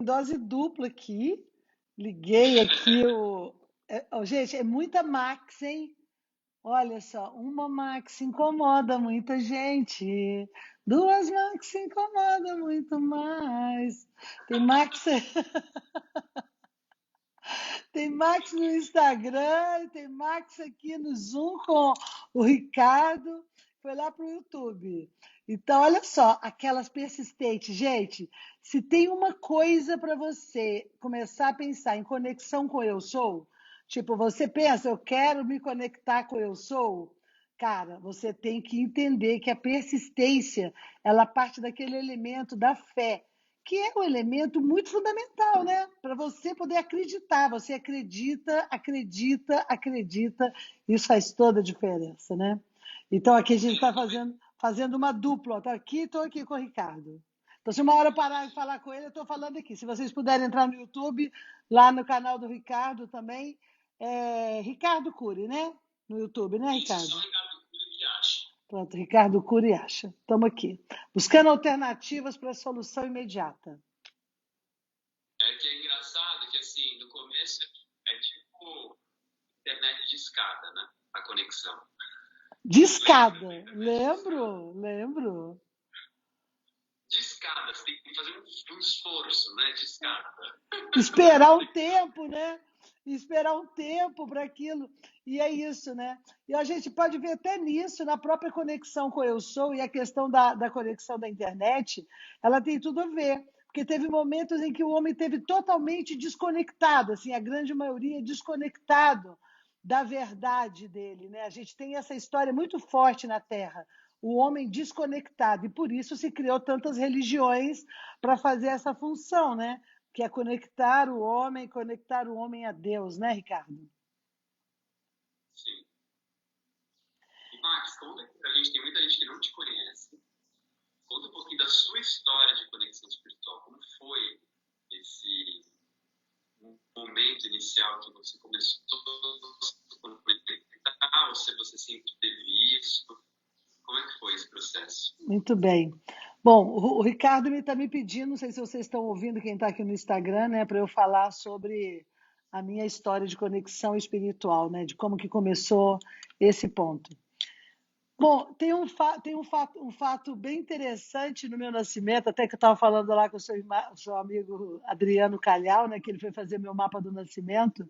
dose dupla aqui. Liguei aqui o. Gente, é muita Max, hein? Olha só, uma Max incomoda muita gente. Duas Max incomoda muito mais. Tem Max, tem Max no Instagram, tem Max aqui no Zoom com o Ricardo. Foi lá para o YouTube. Então, olha só, aquelas persistentes. Gente, se tem uma coisa para você começar a pensar em conexão com o eu sou, tipo, você pensa, eu quero me conectar com o eu sou, cara, você tem que entender que a persistência, ela parte daquele elemento da fé, que é um elemento muito fundamental, né? Para você poder acreditar. Você acredita, acredita, acredita. Isso faz toda a diferença, né? Então, aqui a gente está fazendo uma dupla. Estou aqui com o Ricardo. Então, se uma hora eu parar de falar com ele, eu estou falando aqui. Se vocês puderem entrar no YouTube, lá no canal do Ricardo também, Ricardo Cury, né? No YouTube, né, Ricardo? Isso, só Ricardo Cury que acha. Pronto, Ricardo Cury acha. Estamos aqui. Buscando alternativas para a solução imediata. É que é engraçado que, assim, no começo é tipo internet de escada, né? A conexão. De escada, lembro. De escada, você tem que fazer um esforço, né? De escada. Esperar um tempo, né? Esperar um tempo para aquilo. E é isso, né? E a gente pode ver até nisso, na própria conexão com o Eu Sou e a questão da conexão da internet, ela tem tudo a ver. Porque teve momentos em que o homem teve totalmente desconectado, assim, a grande maioria desconectado da verdade dele, né? A gente tem essa história muito forte na Terra, o homem desconectado, e por isso se criou tantas religiões para fazer essa função, né? Que é conectar o homem a Deus, né, Ricardo? Sim. E Max, conta aqui pra gente, tem muita gente que não te conhece. Conta um pouquinho da sua história de conexão espiritual. Como foi esse momento inicial que você começou a conectar, ou se você sempre teve isso? Como é que foi esse processo? Muito bem. Bom, o Ricardo está me pedindo, não sei se vocês estão ouvindo, quem está aqui no Instagram, né, para eu falar sobre a minha história de conexão espiritual, né, de como que começou esse ponto. Bom, tem um fato bem interessante no meu nascimento, até que eu estava falando lá com o seu amigo Adriano Calhau, né, que ele foi fazer meu mapa do nascimento,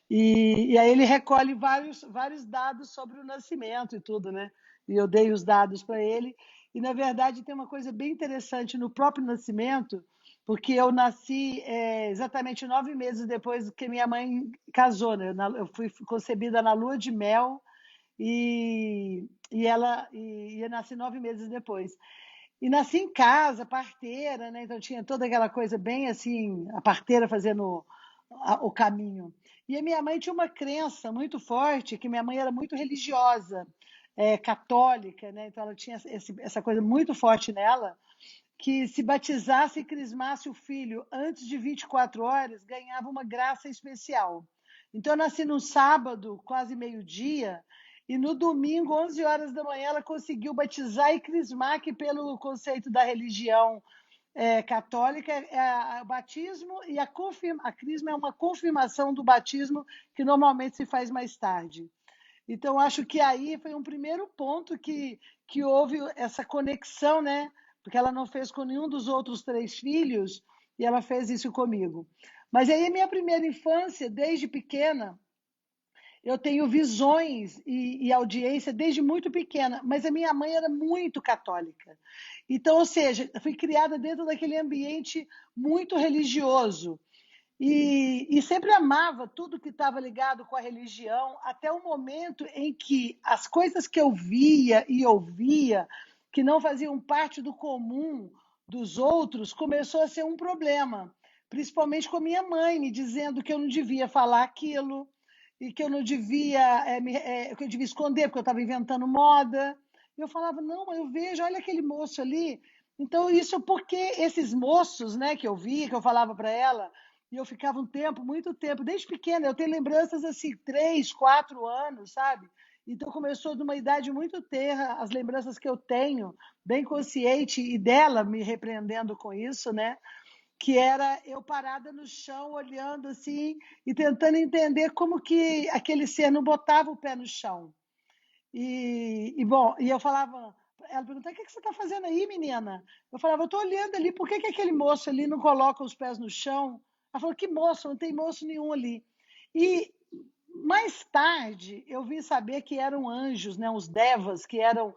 e aí ele recolhe vários dados sobre o nascimento e tudo, né? E eu dei os dados para ele. E, na verdade, tem uma coisa bem interessante no próprio nascimento, porque eu nasci exatamente 9 meses depois que minha mãe casou, né? Eu fui concebida na lua de mel e eu nasci 9 meses depois. E nasci em casa, parteira, né? Então tinha toda aquela coisa bem assim, a parteira fazendo o caminho. E a minha mãe tinha uma crença muito forte, que minha mãe era muito religiosa, católica, né? Então ela tinha essa coisa muito forte nela, que se batizasse e crismasse o filho antes de 24 horas, ganhava uma graça especial. Então eu nasci no sábado, quase meio-dia, e no domingo, 11 horas da manhã, ela conseguiu batizar e crismar, que pelo conceito da religião católica, o batismo e a crisma é uma confirmação do batismo que normalmente se faz mais tarde. Então, acho que aí foi um primeiro ponto que houve essa conexão, né? Porque ela não fez com nenhum dos outros 3 filhos e ela fez isso comigo. Mas aí, a minha primeira infância, desde pequena, eu tenho visões e audiência desde muito pequena, mas a minha mãe era muito católica. Então, ou seja, eu fui criada dentro daquele ambiente muito religioso. E sempre amava tudo que estava ligado com a religião, até o momento em que as coisas que eu via e ouvia, que não faziam parte do comum dos outros, começou a ser um problema. Principalmente com a minha mãe, me dizendo que eu não devia falar aquilo, e que eu não devia, que eu devia esconder, porque eu estava inventando moda. E eu falava, não, eu vejo, olha aquele moço ali. Então, isso porque esses moços, né, que eu via, que eu falava para ela, e eu ficava um tempo, muito tempo, desde pequena, eu tenho lembranças assim, 3, 4 anos, sabe? Então começou de uma idade muito tenra, as lembranças que eu tenho, bem consciente, e dela me repreendendo com isso, né? que era eu parada no chão, olhando assim e tentando entender como que aquele ser não botava o pé no chão. Bom, e eu falava, ela perguntava, o que você está fazendo aí, menina? Eu falava, eu estou olhando ali, por que aquele moço ali não coloca os pés no chão? Ela falou, que moço? Não tem moço nenhum ali. E mais tarde eu vim saber que eram anjos, né, os devas, que eram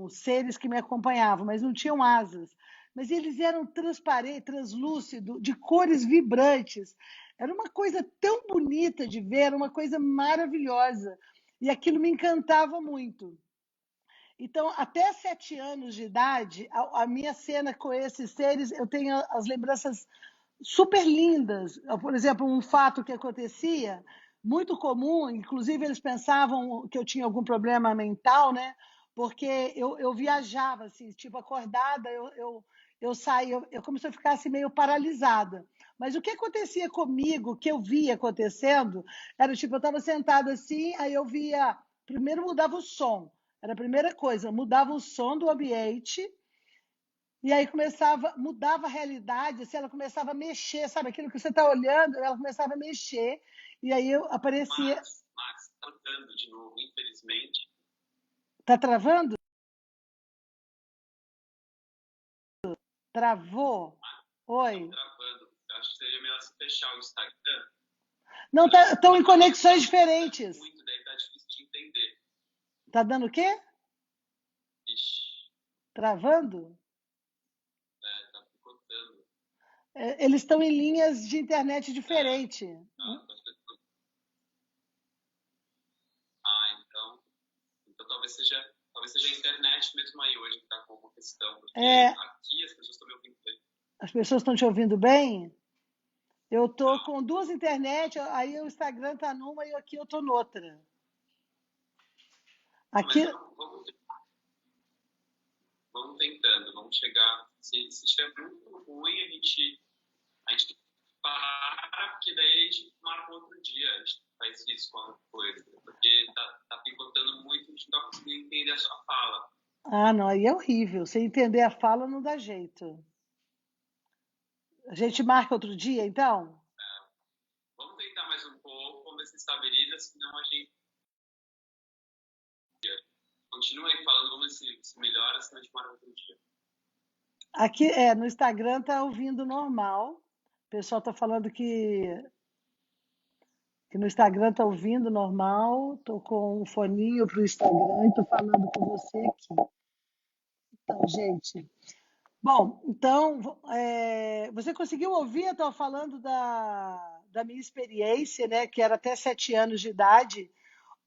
seres que me acompanhavam, mas não tinham asas. Mas eles eram transparentes, translúcidos, de cores vibrantes. Era uma coisa tão bonita de ver, era uma coisa maravilhosa. E aquilo me encantava muito. Então, até 7 anos de idade, a minha cena com esses seres, eu tenho as lembranças super lindas. Por exemplo, um fato que acontecia, muito comum, inclusive eles pensavam que eu tinha algum problema mental, né? Porque eu viajava, assim, tipo, acordada, eu saía, como se eu ficasse meio paralisada. Mas o que acontecia comigo, que eu via acontecendo, era tipo, eu estava sentada assim, aí eu via, primeiro mudava o som, era a primeira coisa, mudava o som do ambiente, e aí começava, mudava a realidade, assim, ela começava a mexer, sabe? Aquilo que você está olhando, ela começava a mexer, e aí aparecia. Max, tá andando de novo, infelizmente. Tá travando? Travou? Oi. Tá travando. Eu acho que seria melhor você fechar o Instagram. Não, estão em conexões diferentes. Muito, daí tá difícil de entender. Tá dando o quê? Ixi, Travando? tá picotando. Eles estão em linhas de internet diferentes. Então talvez seja a internet mesmo aí hoje que tá com uma questão, porque É, aqui as pessoas estão me ouvindo bem. as pessoas estão te ouvindo bem? Eu tô com duas internet, aí o Instagram tá numa e aqui eu tô noutra. Mas Aqui, vamos tentando, vamos chegar. Se estiver muito ruim, a gente para, porque daí a gente marca outro dia, a gente faz isso com alguma coisa, porque tá picotando muito, a gente não tá conseguindo entender a sua fala. não, aí é horrível. Sem entender a fala não dá jeito. A gente marca outro dia, então? Vamos tentar mais um pouco, vamos ver se estabiliza, senão a gente continua aí falando, vamos ver se melhora, senão a gente marca outro dia. Aqui, no Instagram tá ouvindo normal. O pessoal tá falando que no Instagram tá ouvindo normal. Tô com um foninho pro Instagram e tô falando com você aqui. Então, gente. Bom, então, você conseguiu ouvir? Eu estava falando da minha experiência, né? Que era até 7 anos de idade,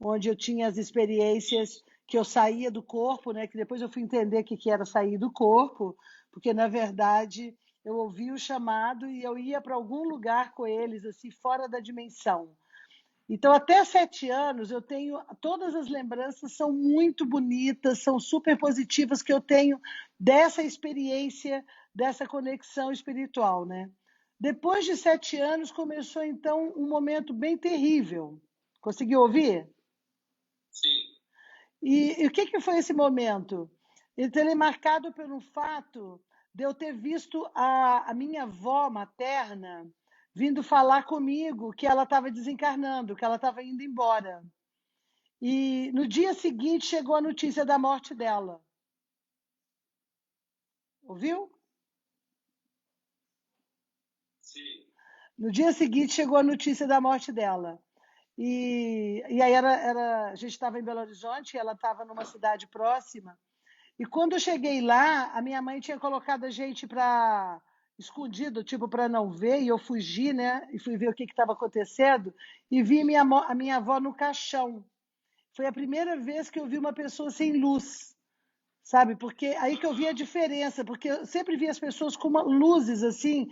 onde eu tinha as experiências que eu saía do corpo, né? Que depois eu fui entender o que era sair do corpo, porque na verdade eu ouvia o chamado e eu ia para algum lugar com eles, assim, fora da dimensão. Então, até 7 anos, eu tenho. Todas as lembranças são muito bonitas, são super positivas que eu tenho dessa experiência, dessa conexão espiritual, né? Depois de 7 anos, começou então um momento bem terrível. Conseguiu ouvir? Sim. E o que foi esse momento? Ele é marcado pelo fato de eu ter visto a minha avó materna vindo falar comigo que ela estava desencarnando, que ela estava indo embora. E no dia seguinte chegou a notícia da morte dela. Ouviu? Sim. No dia seguinte chegou a notícia da morte dela. E aí a gente estava em Belo Horizonte, ela estava numa cidade próxima. E quando eu cheguei lá, a minha mãe tinha colocado a gente para escondido, tipo para não ver, e eu fugi, né? E fui ver o que estava acontecendo e vi a minha avó no caixão. Foi a primeira vez que eu vi uma pessoa sem luz, sabe? Porque aí que eu vi a diferença, porque eu sempre vi as pessoas com luzes assim,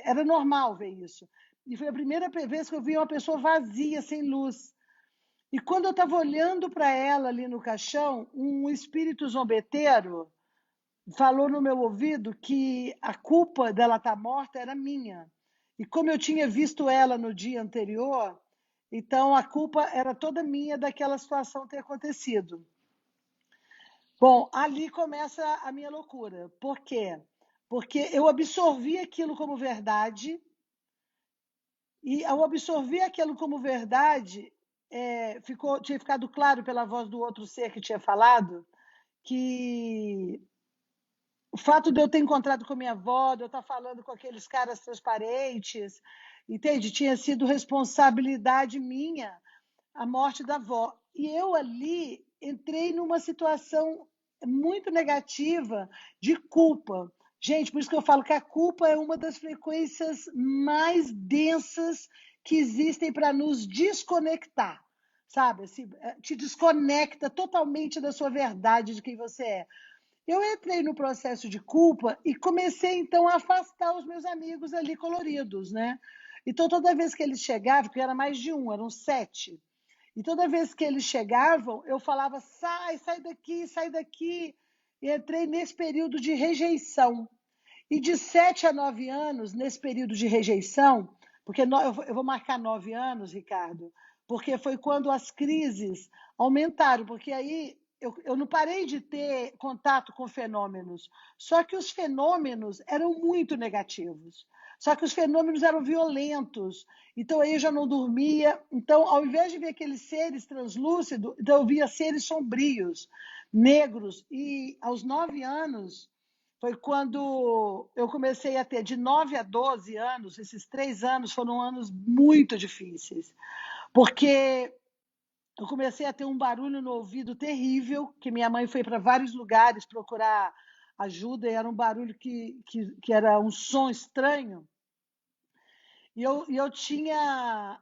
era normal ver isso. E foi a primeira vez que eu vi uma pessoa vazia, sem luz. E quando eu estava olhando para ela ali no caixão, um espírito zombeteiro falou no meu ouvido que a culpa dela estar morta era minha. E como eu tinha visto ela no dia anterior, então a culpa era toda minha daquela situação ter acontecido. Bom, ali começa a minha loucura. Por quê? porque eu absorvi aquilo como verdade, e ao absorver aquilo como verdade, tinha ficado claro pela voz do outro ser que tinha falado, que o fato de eu ter encontrado com minha avó, de eu estar falando com aqueles caras transparentes, entende? Tinha sido responsabilidade minha a morte da avó. E eu ali entrei numa situação muito negativa de culpa. Gente, por isso que eu falo que a culpa é uma das frequências mais densas que existem para nos desconectar, sabe? Assim, te desconecta totalmente da sua verdade, de quem você é. Eu entrei no processo de culpa e comecei então a afastar os meus amigos ali coloridos, né? Então toda vez que eles chegavam, porque era mais de um, eram 7, e toda vez que eles chegavam, eu falava: sai daqui, sai daqui. E entrei nesse período de rejeição. E de 7 a 9 anos, nesse período de rejeição, porque eu vou marcar 9 anos, Ricardo, porque foi quando as crises aumentaram, porque aí eu não parei de ter contato com fenômenos, só que os fenômenos eram muito negativos. Só que os fenômenos eram violentos, então aí eu já não dormia. Então, ao invés de ver aqueles seres translúcidos, então eu via seres sombrios, negros. E aos 9 anos, foi quando eu comecei a ter de 9 a 12 anos, esses 3 anos foram anos muito difíceis, porque eu comecei a ter um barulho no ouvido terrível, que minha mãe foi para vários lugares procurar ajuda, e era um barulho que era um som estranho. E eu tinha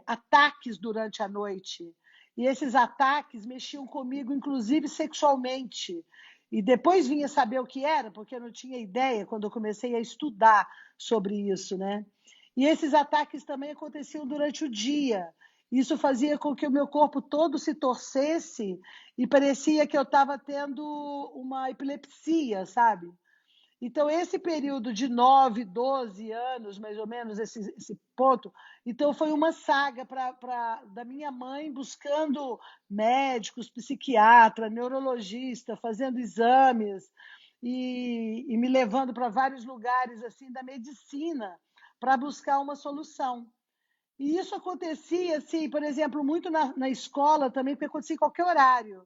ataques durante a noite. E esses ataques mexiam comigo, inclusive sexualmente. E depois vinha saber o que era, porque eu não tinha ideia quando eu comecei a estudar sobre isso, né? E esses ataques também aconteciam durante o dia. Isso fazia com que o meu corpo todo se torcesse e parecia que eu estava tendo uma epilepsia, sabe? Então, esse período de 9, 12 anos, mais ou menos, esse ponto, então foi uma saga da minha mãe buscando médicos, psiquiatra, neurologista, fazendo exames e me levando para vários lugares assim da medicina para buscar uma solução. E isso acontecia, assim, por exemplo, muito na escola também, porque acontecia em qualquer horário.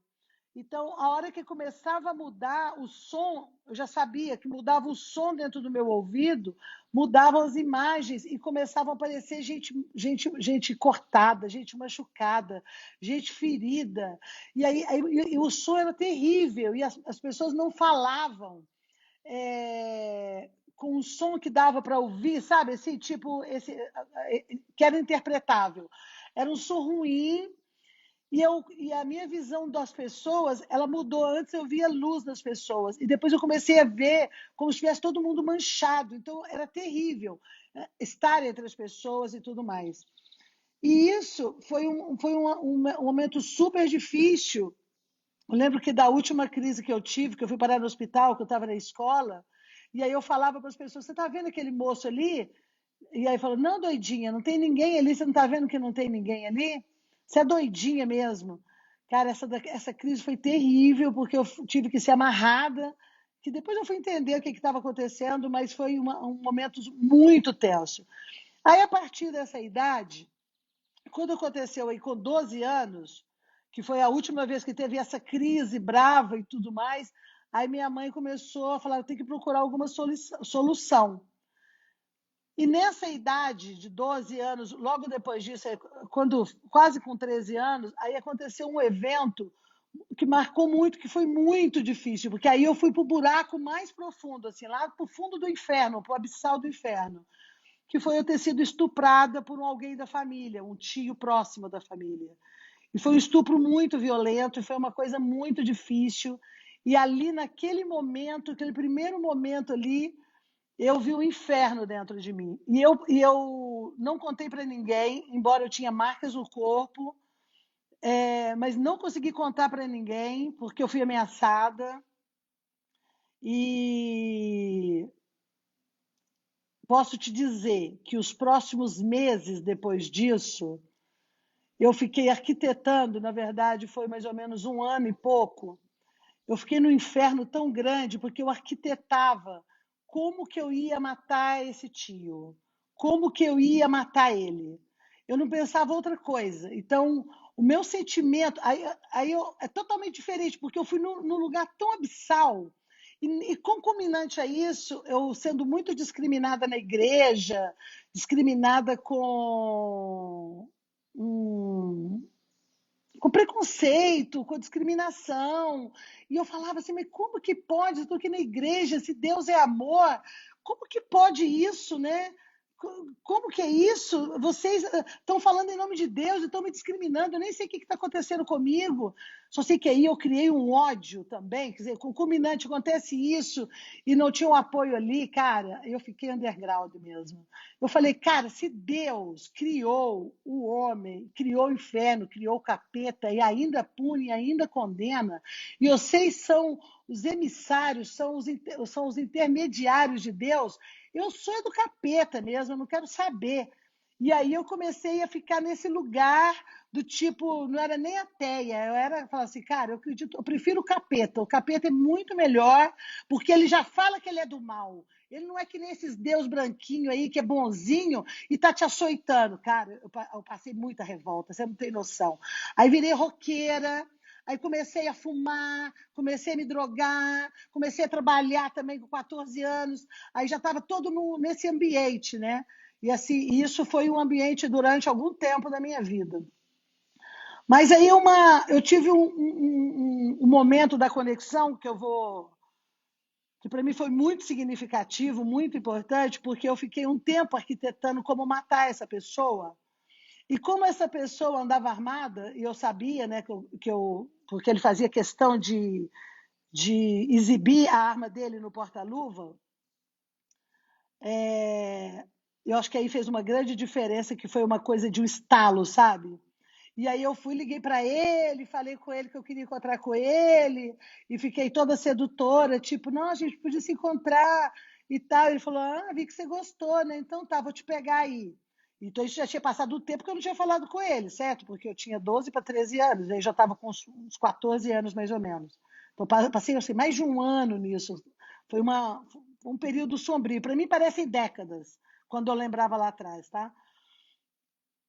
Então, a hora que começava a mudar o som, eu já sabia que mudava o som dentro do meu ouvido, mudavam as imagens e começavam a aparecer gente cortada, gente machucada, gente ferida. E o som era terrível e as pessoas não falavam com um som que dava para ouvir, sabe? Assim, tipo, que era interpretável. Era um som ruim e a minha visão das pessoas, ela mudou. Antes eu via luz nas pessoas e depois eu comecei a ver como se estivesse todo mundo manchado. Então era terrível estar entre as pessoas e tudo mais. E isso foi um momento super difícil. Eu lembro que da última crise que eu tive, que eu fui parar no hospital, que eu estava na escola, e aí eu falava para as pessoas: você está vendo aquele moço ali? E aí falou: não, doidinha, não tem ninguém ali, você não está vendo que não tem ninguém ali? Você é doidinha mesmo. Cara, essa crise foi terrível, porque eu tive que ser amarrada, que depois eu fui entender o que estava acontecendo, mas foi um momento muito tenso. Aí, a partir dessa idade, quando aconteceu aí com 12 anos, que foi a última vez que teve essa crise brava e tudo mais, aí minha mãe começou a falar: eu tenho que procurar alguma solução. E nessa idade de 12 anos, logo depois disso, quando quase com 13 anos, aí aconteceu um evento que marcou muito, que foi muito difícil, porque aí eu fui para o buraco mais profundo, assim, lá para o fundo do inferno, para o abissal do inferno, que foi eu ter sido estuprada por alguém da família, um tio próximo da família. E foi um estupro muito violento, e foi uma coisa muito difícil. E ali, naquele momento, aquele primeiro momento ali, eu vi o inferno dentro de mim. E eu não contei para ninguém, embora eu tinha marcas no corpo, mas não consegui contar para ninguém, porque eu fui ameaçada. E posso te dizer que os próximos meses depois disso, eu fiquei arquitetando, na verdade, foi mais ou menos um ano e pouco. eu fiquei num inferno tão grande porque eu arquitetava como que eu ia matar esse tio, como que eu ia matar ele. Eu não pensava outra coisa. Então, o meu sentimento é totalmente diferente, porque eu fui num lugar tão abissal. E concomitante a isso, eu sendo muito discriminada na igreja, discriminada hum, com preconceito, com discriminação. E eu falava assim, mas como que pode? Eu estou aqui na igreja, se Deus é amor, como que pode isso, né? Como que é isso? Vocês estão falando em nome de Deus e estão me discriminando, eu nem sei o que está acontecendo comigo. Só sei que aí eu criei um ódio também, quer dizer, com culminante, acontece isso e não tinha um apoio ali, cara, eu fiquei underground mesmo. Eu falei, cara, se Deus criou o homem, criou o inferno, criou o capeta e ainda pune, ainda condena, e vocês são os emissários, são os intermediários de Deus, eu sou do capeta mesmo, eu não quero saber. E aí eu comecei a ficar nesse lugar do tipo, não era nem ateia, eu era falar assim, cara, eu acredito, eu prefiro o capeta é muito melhor, porque ele já fala que ele é do mal. Ele não é que nem esses deus branquinho aí, que é bonzinho e tá te açoitando. Cara, eu passei muita revolta, você não tem noção. Aí virei roqueira, aí comecei a fumar, comecei a me drogar, comecei a trabalhar também com 14 anos, aí já estava todo nesse ambiente, né? E assim, isso foi um ambiente durante algum tempo da minha vida. Mas aí eu tive um momento da conexão que para mim foi muito significativo, muito importante, porque eu fiquei um tempo arquitetando como matar essa pessoa. E como essa pessoa andava armada, e eu sabia, né, porque ele fazia questão de exibir a arma dele no porta-luva, eu acho que aí fez uma grande diferença, que foi uma coisa de um estalo, sabe? E aí eu fui, liguei para ele, falei com ele que eu queria encontrar com ele, e fiquei toda sedutora, tipo, não, a gente podia se encontrar e tal. Ele falou, ah, vi que você gostou, né? Então tá, vou te pegar aí. Então isso já tinha passado o tempo que eu não tinha falado com ele, certo? Porque eu tinha 12 para 13 anos, aí já estava com uns 14 anos mais ou menos. Então passei assim, mais de um ano nisso. Foi um período sombrio. Para mim parecem décadas, quando eu lembrava lá atrás, tá?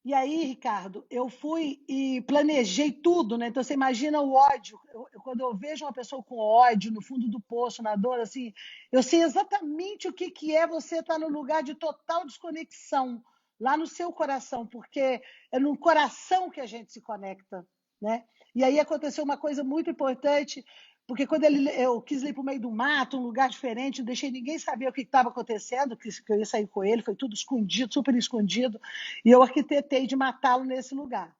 E aí, Ricardo, eu fui e planejei tudo, né? Então você imagina o ódio. Quando eu vejo uma pessoa com ódio no fundo do poço, na dor, assim, eu sei exatamente o que que é você estar no lugar de total desconexão, lá no seu coração, porque é no coração que a gente se conecta, né? E aí aconteceu uma coisa muito importante, porque quando eu quis ir para o meio do mato, um lugar diferente, não deixei ninguém saber o que estava acontecendo, que eu ia sair com ele, foi tudo escondido, super escondido. E eu arquitetei de matá-lo nesse lugar.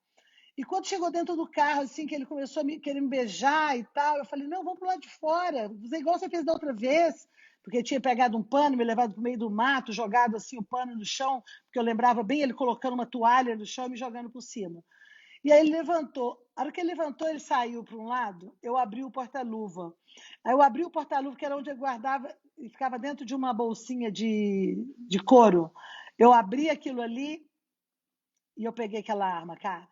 E quando chegou dentro do carro, assim, que ele começou a querer me beijar e tal, eu falei, não, vamos pro lado de fora, fazer igual você fez da outra vez, porque eu tinha pegado um pano, me levado para o meio do mato, jogado assim o pano no chão, porque eu lembrava bem ele colocando uma toalha no chão e me jogando por cima. E aí ele levantou. A hora que ele levantou, ele saiu para um lado, eu abri o porta-luva. Aí eu abri o porta-luva, que era onde eu guardava, e ficava dentro de uma bolsinha de couro. Eu abri aquilo ali, e eu peguei aquela arma, cara.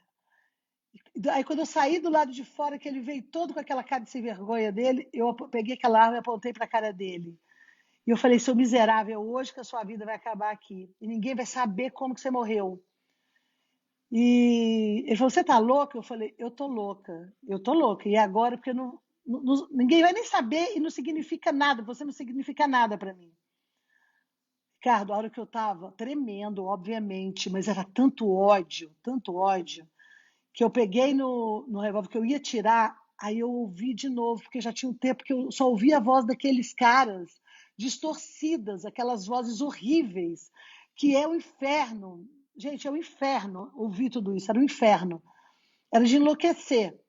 Aí quando eu saí do lado de fora, que ele veio todo com aquela cara de sem vergonha dele, eu peguei aquela arma e apontei para a cara dele. E eu falei, seu miserável, hoje que a sua vida vai acabar aqui. E ninguém vai saber como que você morreu. E ele falou, você tá louca? Eu falei, eu tô louca, eu tô louca. E agora, porque ninguém vai nem saber e não significa nada, você não significa nada para mim. Ricardo, a hora que eu tava tremendo, obviamente, mas era tanto ódio, que eu peguei no revólver que eu ia tirar, aí eu ouvi de novo, porque já tinha um tempo que eu só ouvia a voz daqueles caras distorcidas, aquelas vozes horríveis, que é o inferno. Gente, é o inferno ouvir tudo isso, era o inferno. Era de enlouquecer.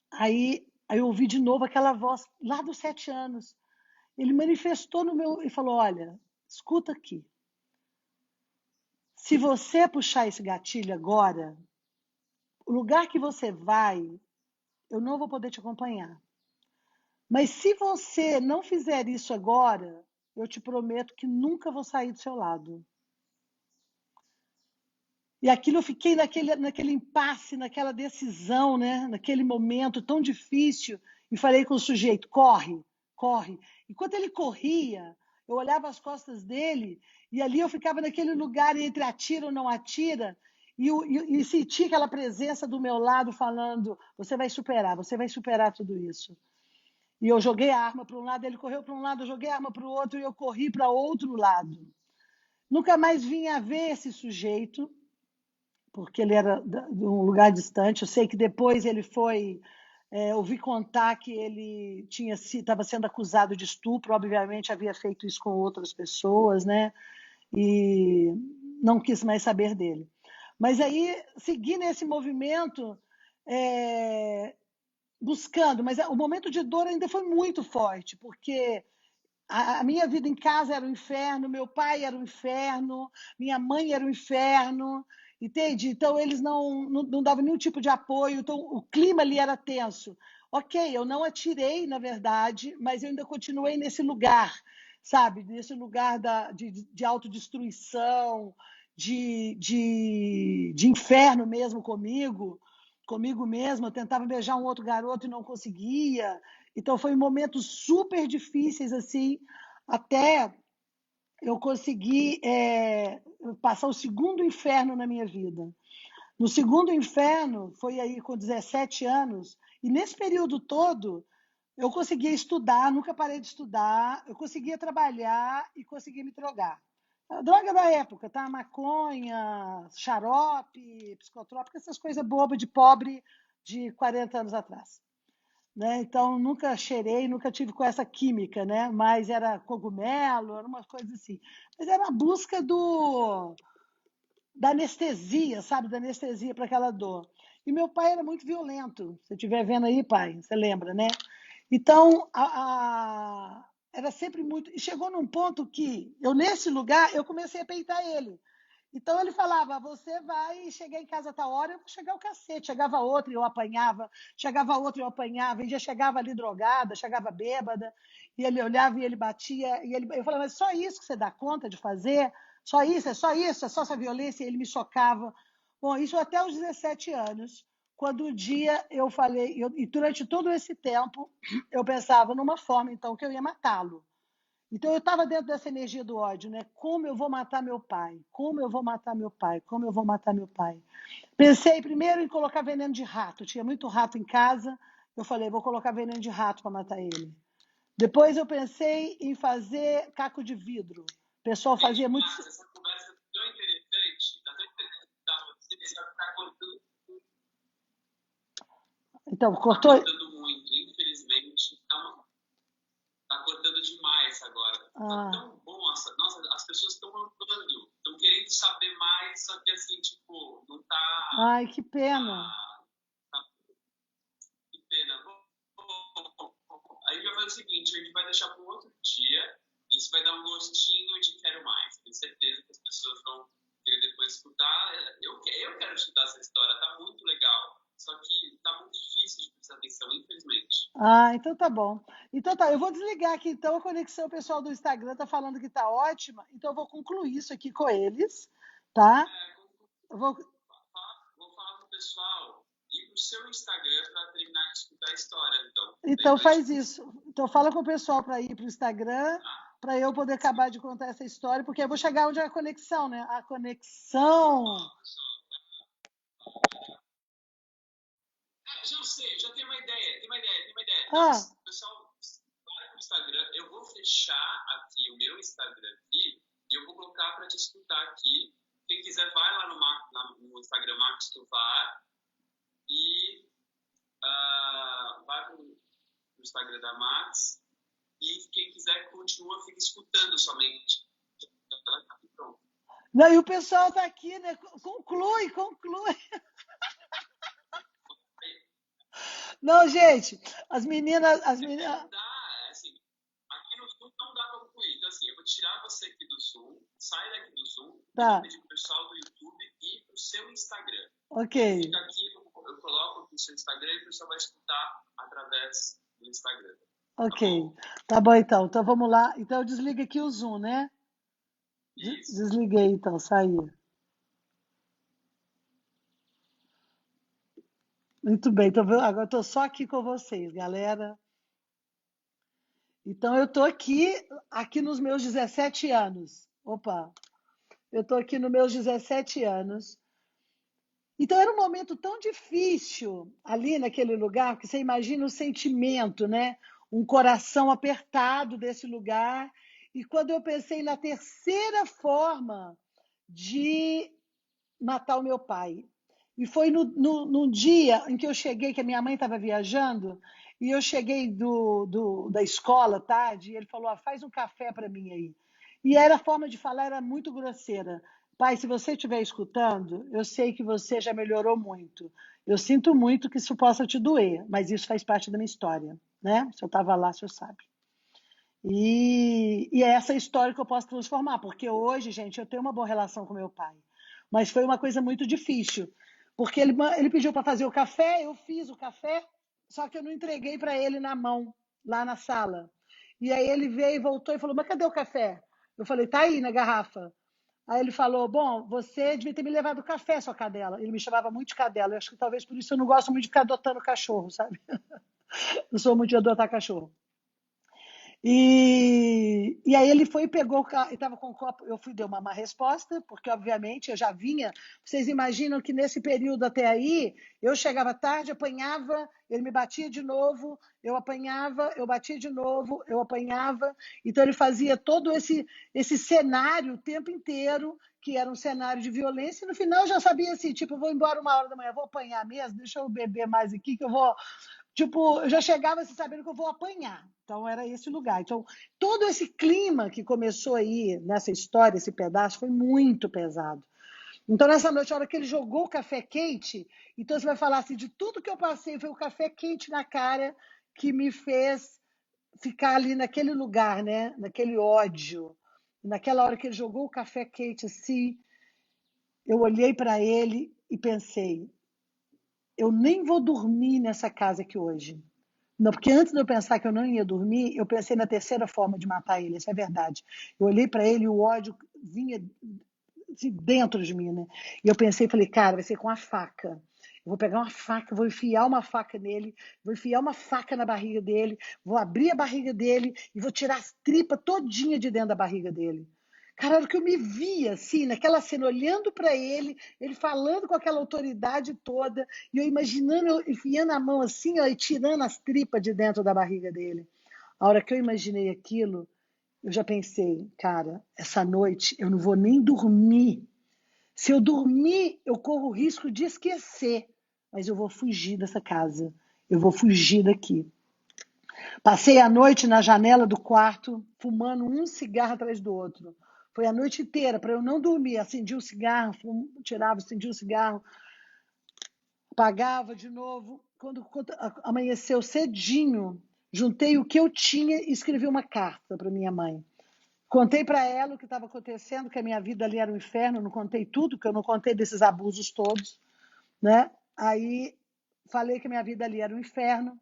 Aí eu ouvi de novo aquela voz lá dos 7 anos. Ele manifestou no meu e falou: olha, escuta aqui. Se você puxar esse gatilho agora, o lugar que você vai, eu não vou poder te acompanhar. Mas se você não fizer isso agora, eu te prometo que nunca vou sair do seu lado. E aquilo eu fiquei naquele impasse, naquela decisão, né? Naquele momento tão difícil. e falei com o sujeito, corre, corre. Enquanto ele corria, eu olhava as costas dele e ali eu ficava naquele lugar entre atira ou não atira e senti aquela presença do meu lado falando, você vai superar tudo isso. E eu joguei a arma para um lado, ele correu para um lado, eu joguei a arma para o outro e eu corri para outro lado. Nunca mais vim a ver esse sujeito, porque ele era de um lugar distante. Eu sei que depois ele foi. Ouvi contar que ele estava sendo acusado de estupro, obviamente havia feito isso com outras pessoas, né? E não quis mais saber dele. Mas aí segui nesse movimento, buscando, mas o momento de dor ainda foi muito forte, porque a minha vida em casa era um inferno, meu pai era um inferno, minha mãe era um inferno, entende? Então eles não davam nenhum tipo de apoio, então o clima ali era tenso. Ok, eu não atirei, na verdade, mas eu ainda continuei nesse lugar, sabe? Nesse lugar de autodestruição, de inferno mesmo comigo mesma. Eu tentava beijar um outro garoto e não conseguia. Então, foi momentos super difíceis, assim, até eu conseguir passar o segundo inferno na minha vida. No segundo inferno, foi aí com 17 anos, e nesse período todo, eu conseguia estudar, nunca parei de estudar, eu conseguia trabalhar e conseguia me drogar. A droga da época, tá? Maconha, xarope, psicotrópico, essas coisas bobas de pobre de 40 anos atrás. Né? Então, nunca cheirei, nunca tive com essa química, né? Mas era cogumelo, era umas coisas assim. Mas era a busca da anestesia, sabe? Da anestesia para aquela dor. E meu pai era muito violento. Se você estiver vendo aí, pai, você lembra, né? Então, era sempre muito. E chegou num ponto que eu, nesse lugar, eu comecei a peitar ele. Então ele falava, você vai chegar em casa a tal hora, eu vou chegar o cacete. Chegava outra e eu apanhava, chegava outra e eu apanhava, e já chegava ali drogada, chegava bêbada, e ele olhava e ele batia, eu falava, mas só isso que você dá conta de fazer? Só isso, é só essa violência? E ele me socava. Bom, isso até os 17 anos, quando um dia eu falei, e durante todo esse tempo, eu pensava numa forma, então, que eu ia matá-lo. Então eu estava dentro dessa energia do ódio, né? Como eu vou matar meu pai? Como eu vou matar meu pai? Como eu vou matar meu pai? Pensei primeiro em colocar veneno de rato. Tinha muito rato em casa. Eu falei, vou colocar veneno de rato para matar ele. Depois eu pensei em fazer caco de vidro. O pessoal fazia muito. Márcia, essa conversa é tão interessante, tá tão interessante, você vai ficar cortando. Então, cortou. Tá cortando muito, infelizmente. Tá cortando demais agora. Tá tão bom. Nossa, as pessoas estão amando, estão querendo saber mais, só que assim, tipo, não tá. Ai, que pena. Que pena. Aí a gente vai fazer o seguinte, a gente vai deixar para um outro dia. Isso vai dar um gostinho de quero mais. Tenho certeza que as pessoas vão querer depois escutar. Eu quero escutar essa história, tá muito legal. Só que tá muito difícil de prestar atenção, infelizmente. Ah, então tá bom. Então tá, eu vou desligar aqui então a conexão. O pessoal do Instagram tá falando que tá ótima, então eu vou concluir isso aqui com eles, tá? Eu vou... Vou falar pro pessoal ir pro seu Instagram para terminar de escutar a história, então. Então faz isso. Então fala com o pessoal para ir pro Instagram, para eu poder acabar de contar essa história, porque eu vou chegar onde é a conexão, né? A conexão. Já sei, já tenho uma ideia, Ah, pessoal, vai pro Instagram, eu vou fechar aqui o meu Instagram aqui e eu vou colocar para te escutar aqui. Quem quiser vai lá no Instagram Marcos Tovar e vai pro Instagram da Max e quem quiser continua, fica escutando somente. Pronto. não, e o pessoal tá aqui, né? Conclui. Não, gente, as meninas. Não dá, assim, aqui no Zoom não dá para concluir. Então, assim, eu vou tirar você aqui do Zoom, sai daqui do Zoom, Tá. e vou pedir pro pessoal do YouTube ir pro seu Instagram. Ok. Fica aqui, eu coloco no seu Instagram e o pessoal vai escutar através do Instagram. Ok. Tá bom então. Então vamos lá. Então eu desligo aqui o Zoom, né? Isso. Desliguei então, saí. Muito bem, agora estou só aqui com vocês, galera. Então, eu estou aqui nos meus 17 anos. Opa, eu estou aqui nos meus 17 anos. Então, era um momento tão difícil ali naquele lugar, que você imagina o sentimento, né? Um coração apertado desse lugar. E quando eu pensei na terceira forma de matar o meu pai. E foi num dia em que eu cheguei, que a minha mãe estava viajando, e eu cheguei da escola tarde, e ele falou: ah, faz um café para mim aí. E era a forma de falar era muito grosseira. Pai, se você estiver escutando, eu sei que você já melhorou muito. Eu sinto muito que isso possa te doer, mas isso faz parte da minha história, né? Se eu estava lá, o senhor sabe. E é essa história que eu posso transformar, porque hoje, gente, eu tenho uma boa relação com meu pai. Mas foi uma coisa muito difícil, porque ele pediu para fazer o café, eu fiz o café, só que eu não entreguei para ele na mão, lá na sala. E aí ele veio e voltou e falou: mas cadê o café? Eu falei: tá aí na garrafa. Aí ele falou: bom, você devia ter me levado o café, sua cadela. Ele me chamava muito de cadela. Eu acho que talvez por isso eu não gosto muito de ficar adotando cachorro, sabe? Não sou muito de adotar cachorro. E aí ele foi e pegou o carro, e estava com o copo, eu fui dar uma má resposta, porque obviamente eu já vinha. Vocês imaginam que nesse período até aí, eu chegava tarde, apanhava, ele me batia de novo, eu apanhava, eu batia de novo, eu apanhava. Então ele fazia todo esse cenário o tempo inteiro, que era um cenário de violência, e no final eu já sabia assim, tipo, eu vou embora 1 hora da manhã, vou apanhar mesmo, deixa eu beber mais aqui, que eu vou. Tipo, eu já chegava assim, sabendo que eu vou apanhar. Então, era esse lugar. Então, todo esse clima que começou aí, nessa história, esse pedaço, foi muito pesado. Então, nessa noite, a hora que ele jogou o café quente, então você vai falar assim, de tudo que eu passei, foi o café quente na cara que me fez ficar ali naquele lugar, né? Naquele ódio. Naquela hora que ele jogou o café quente assim, eu olhei para ele e pensei, eu nem vou dormir nessa casa aqui hoje. Não, porque antes de eu pensar que eu não ia dormir, eu pensei na terceira forma de matar ele, essa é a verdade. Eu olhei para ele e o ódio vinha assim, dentro de mim, né? E eu pensei, falei, cara, vai ser com a faca. Eu vou pegar uma faca, vou enfiar uma faca nele, vou enfiar uma faca na barriga dele, vou abrir a barriga dele e vou tirar as tripas todinha de dentro da barriga dele. Cara, a hora que eu me via, assim, naquela cena, olhando para ele falando com aquela autoridade toda, e eu imaginando, eu enfiando a mão assim, ó, e tirando as tripas de dentro da barriga dele. A hora que eu imaginei aquilo, eu já pensei, cara, essa noite eu não vou nem dormir. Se eu dormir, eu corro o risco de esquecer, mas eu vou fugir dessa casa. Eu vou fugir daqui. Passei a noite na janela do quarto, fumando um cigarro atrás do outro. Foi a noite inteira para eu não dormir. Acendi o cigarro, tirava, acendia o cigarro, apagava de novo. Quando amanheceu cedinho, juntei o que eu tinha e escrevi uma carta para minha mãe. Contei para ela o que estava acontecendo, que a minha vida ali era um inferno. Não contei tudo, que eu não contei desses abusos todos, né? Aí falei que a minha vida ali era um inferno,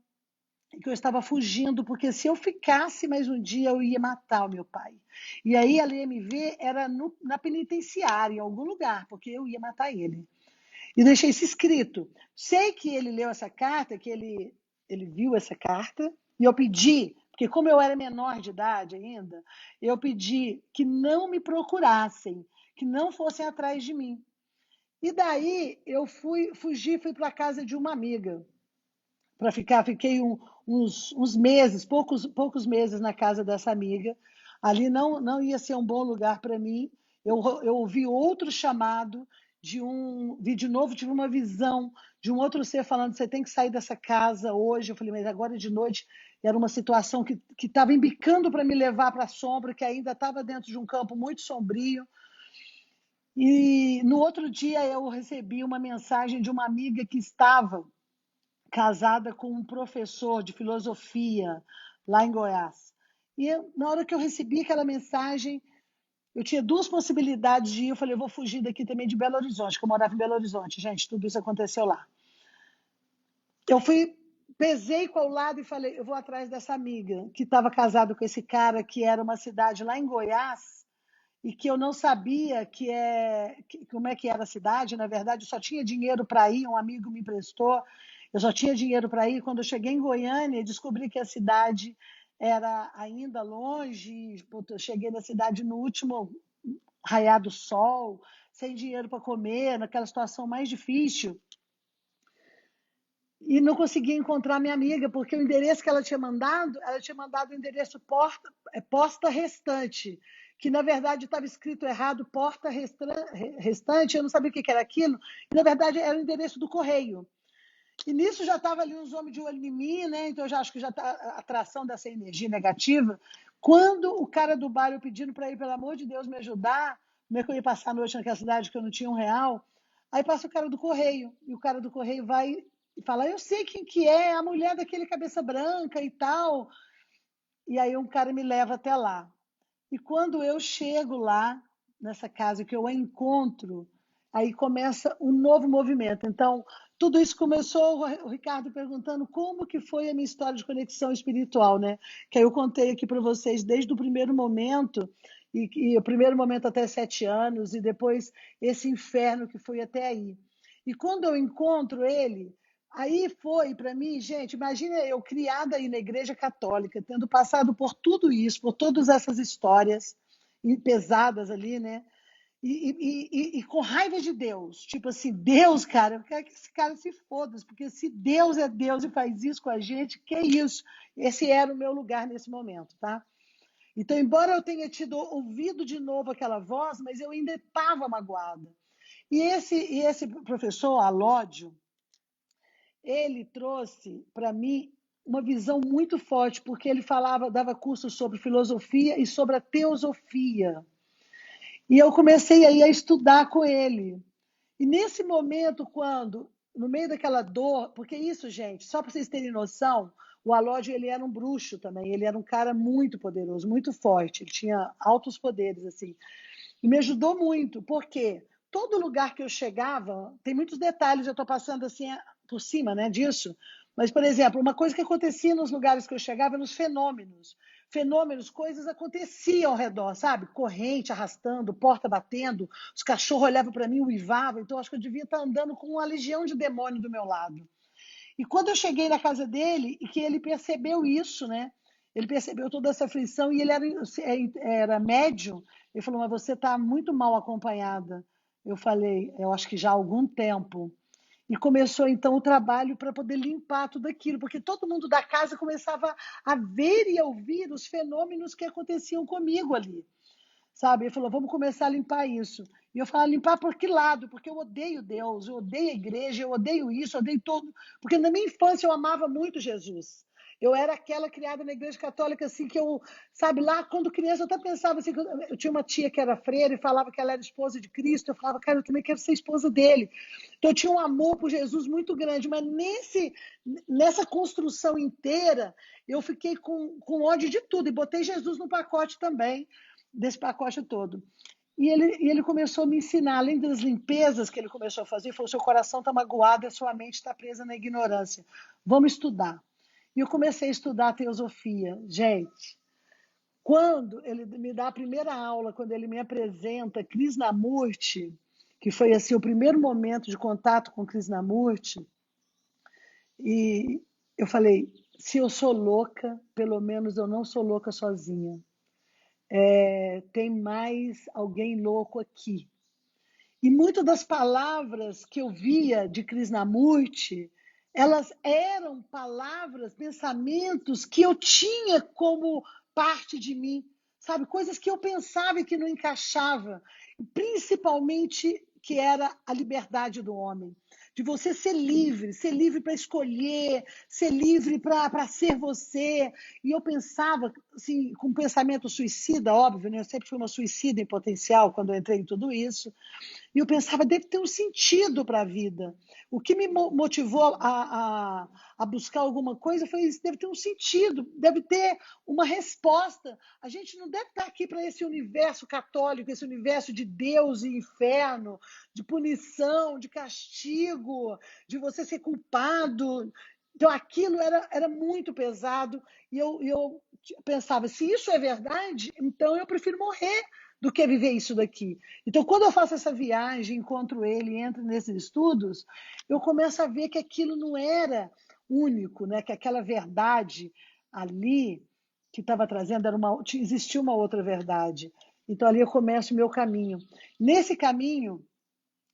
que eu estava fugindo, porque se eu ficasse mais um dia, eu ia matar o meu pai. E aí a LMV era na penitenciária, em algum lugar, porque eu ia matar ele. E deixei isso escrito. Sei que ele leu essa carta, que ele viu essa carta, e eu pedi, porque como eu era menor de idade ainda, eu pedi que não me procurassem, que não fossem atrás de mim. E daí eu fugi, fui para a casa de uma amiga para ficar, fiquei uns meses, poucos meses na casa dessa amiga. Ali não ia ser um bom lugar para mim. Eu ouvi outro chamado vi de novo, tive uma visão de um outro ser falando: você tem que sair dessa casa hoje. Eu falei, mas agora de noite era uma situação que estava embicando para me levar para a sombra, que ainda estava dentro de um campo muito sombrio. E no outro dia eu recebi uma mensagem de uma amiga que estava casada com um professor de filosofia lá em Goiás. E na hora que eu recebi aquela mensagem, eu tinha duas possibilidades de ir. Eu falei, eu vou fugir daqui também de Belo Horizonte, que eu morava em Belo Horizonte. Gente, tudo isso aconteceu lá. Eu fui, pesei qual lado e falei, eu vou atrás dessa amiga que estava casada com esse cara, que era uma cidade lá em Goiás, e que eu não sabia como é que era a cidade. Na verdade, eu só tinha dinheiro para ir, um amigo me emprestou, eu só tinha dinheiro para ir. Quando eu cheguei em Goiânia, descobri que a cidade era ainda longe, eu cheguei na cidade no último raiar do sol, sem dinheiro para comer, naquela situação mais difícil. E não conseguia encontrar minha amiga, porque o endereço que ela tinha mandado o endereço posta restante, que na verdade estava escrito errado, porta restante, eu não sabia o que era aquilo, e na verdade era o endereço do correio. E nisso já estava ali uns homens de olho em mim, né? Então eu já acho que já está a atração dessa energia negativa. Quando o cara do bar eu pedindo para ir, pelo amor de Deus, me ajudar, como é que eu ia passar a noite naquela cidade que eu não tinha R$ 1, aí passa o cara do correio, e o cara do correio vai e fala, eu sei quem que é, a mulher daquele cabeça branca e tal. E aí um cara me leva até lá. E quando eu chego lá, nessa casa, que eu a encontro, aí começa um novo movimento. Então, tudo isso começou, o Ricardo perguntando como que foi a minha história de conexão espiritual, né? Que aí eu contei aqui para vocês desde o primeiro momento, e o primeiro momento até 7 anos, e depois esse inferno que foi até aí. E quando eu encontro ele, aí foi para mim, gente, imagina eu criada aí na Igreja Católica, tendo passado por tudo isso, por todas essas histórias pesadas ali, né? E com raiva de Deus. Tipo assim, Deus, cara, eu quero que esse cara se foda, porque se Deus é Deus e faz isso com a gente, que é isso? Esse era o meu lugar nesse momento, tá? Então, embora eu tenha tido ouvido de novo aquela voz, mas eu ainda estava magoada. E esse professor, Alódio, ele trouxe para mim uma visão muito forte, porque ele dava cursos sobre filosofia e sobre a teosofia. E eu comecei aí a estudar com ele. E nesse momento, quando, no meio daquela dor, porque isso, gente, só para vocês terem noção, o Alódio, ele era um bruxo também, ele era um cara muito poderoso, muito forte, ele tinha altos poderes, assim. E me ajudou muito, porque todo lugar que eu chegava, tem muitos detalhes, eu estou passando assim por cima, né, disso, mas, por exemplo, uma coisa que acontecia nos lugares que eu chegava eram os fenômenos. Fenômenos, coisas aconteciam ao redor, sabe? Corrente arrastando, porta batendo, os cachorros olhavam para mim e uivavam, então acho que eu devia estar andando com uma legião de demônio do meu lado. E quando eu cheguei na casa dele, e que ele percebeu isso, né? Ele percebeu toda essa aflição e ele era médium. Ele falou, mas você está muito mal acompanhada. Eu falei, eu acho que já há algum tempo. E começou então o trabalho para poder limpar tudo aquilo, porque todo mundo da casa começava a ver e a ouvir os fenômenos que aconteciam comigo ali, sabe? Ele falou, vamos começar a limpar isso. E eu falava, limpar por que lado? Porque eu odeio Deus, eu odeio a igreja, eu odeio isso, eu odeio todo. Porque na minha infância eu amava muito Jesus. Eu era aquela criada na igreja católica, assim, que eu, sabe, lá quando criança eu até pensava assim, eu tinha uma tia que era freira e falava que ela era esposa de Cristo, eu falava, cara, eu também quero ser esposa dele. Então eu tinha um amor por Jesus muito grande, mas nessa construção inteira, eu fiquei com ódio de tudo e botei Jesus no pacote também, desse pacote todo. E ele começou a me ensinar, além das limpezas que ele começou a fazer, ele falou, seu coração está magoado, a sua mente está presa na ignorância. Vamos estudar. E eu comecei a estudar a teosofia. Gente, quando ele me dá a primeira aula, quando ele me apresenta Krishnamurti, que foi assim o primeiro momento de contato com Krishnamurti, e eu falei, se eu sou louca, pelo menos eu não sou louca sozinha. Tem mais alguém louco aqui. E muitas das palavras que eu via de Krishnamurti, elas eram palavras, pensamentos que eu tinha como parte de mim, sabe? Coisas que eu pensava e que não encaixava, principalmente que era a liberdade do homem, de você ser livre para escolher, ser livre para ser você. E eu pensava, assim, com um pensamento suicida, óbvio, né? Eu sempre fui uma suicida em potencial quando eu entrei em tudo isso. E eu pensava, deve ter um sentido para a vida. O que me motivou a buscar alguma coisa foi isso, deve ter um sentido, deve ter uma resposta. A gente não deve estar aqui para esse universo católico, esse universo de Deus e inferno, de punição, de castigo, de você ser culpado. Então, aquilo era muito pesado. E eu pensava, se isso é verdade, então eu prefiro morrer do que viver isso daqui. Então, quando eu faço essa viagem, encontro ele, entro nesses estudos, eu começo a ver que aquilo não era único, né? Que aquela verdade ali que estava trazendo existia uma outra verdade. Então ali eu começo o meu caminho. Nesse caminho,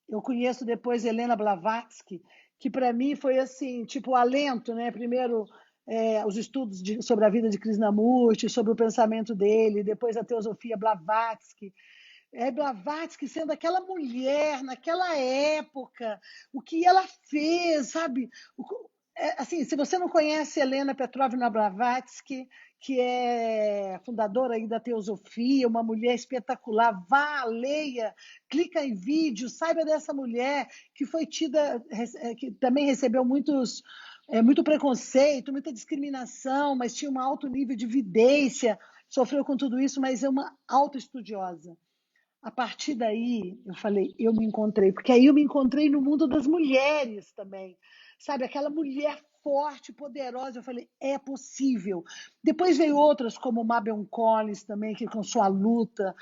eu conheço depois Helena Blavatsky, que para mim foi assim, tipo, alento, né? Primeiro, os estudos sobre a vida de Krishnamurti, sobre o pensamento dele, depois a teosofia Blavatsky. Blavatsky sendo aquela mulher naquela época, o que ela fez, sabe? Assim, se você não conhece Helena Petrovna Blavatsky, que é fundadora aí da teosofia, uma mulher espetacular, vá, leia, clica em vídeo, saiba dessa mulher que foi tida, que também recebeu muito preconceito, muita discriminação, mas tinha um alto nível de vidência, sofreu com tudo isso, mas é uma autoestudiosa. A partir daí, eu falei, eu me encontrei, porque aí eu me encontrei no mundo das mulheres também, sabe? Aquela mulher forte, poderosa, eu falei, é possível. Depois veio outras, como Mabel Collins também, que com sua luta,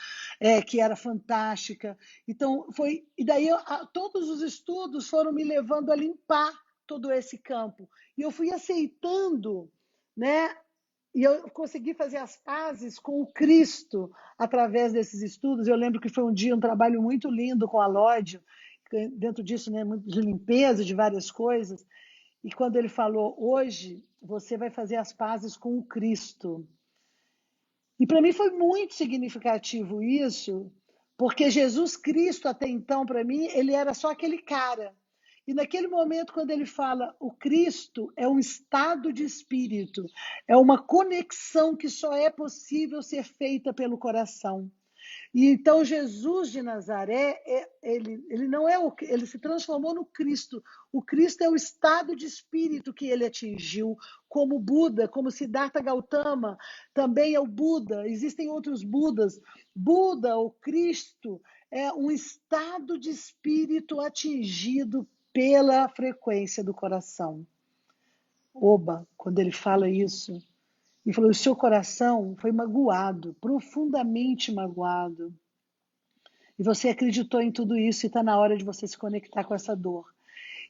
que era fantástica. Então, e daí todos os estudos foram me levando a limpar todo esse campo. E eu fui aceitando, né? E eu consegui fazer as pazes com o Cristo através desses estudos. Eu lembro que foi um trabalho muito lindo com a Lódio, dentro disso, né, de limpeza, de várias coisas. E quando ele falou, hoje você vai fazer as pazes com o Cristo. E para mim foi muito significativo isso, porque Jesus Cristo, até então, para mim, ele era só aquele cara. E naquele momento, quando ele fala o Cristo, é um estado de espírito, é uma conexão que só é possível ser feita pelo coração. E então Jesus de Nazaré, ele não é ele se transformou no Cristo. O Cristo é o estado de espírito que ele atingiu, como Buda, como Siddhartha Gautama, também é o Buda. Existem outros Budas. Buda, o Cristo, é um estado de espírito atingido pela frequência do coração. Oba, quando ele fala isso, ele falou: o seu coração foi magoado, profundamente magoado. E você acreditou em tudo isso e está na hora de você se conectar com essa dor.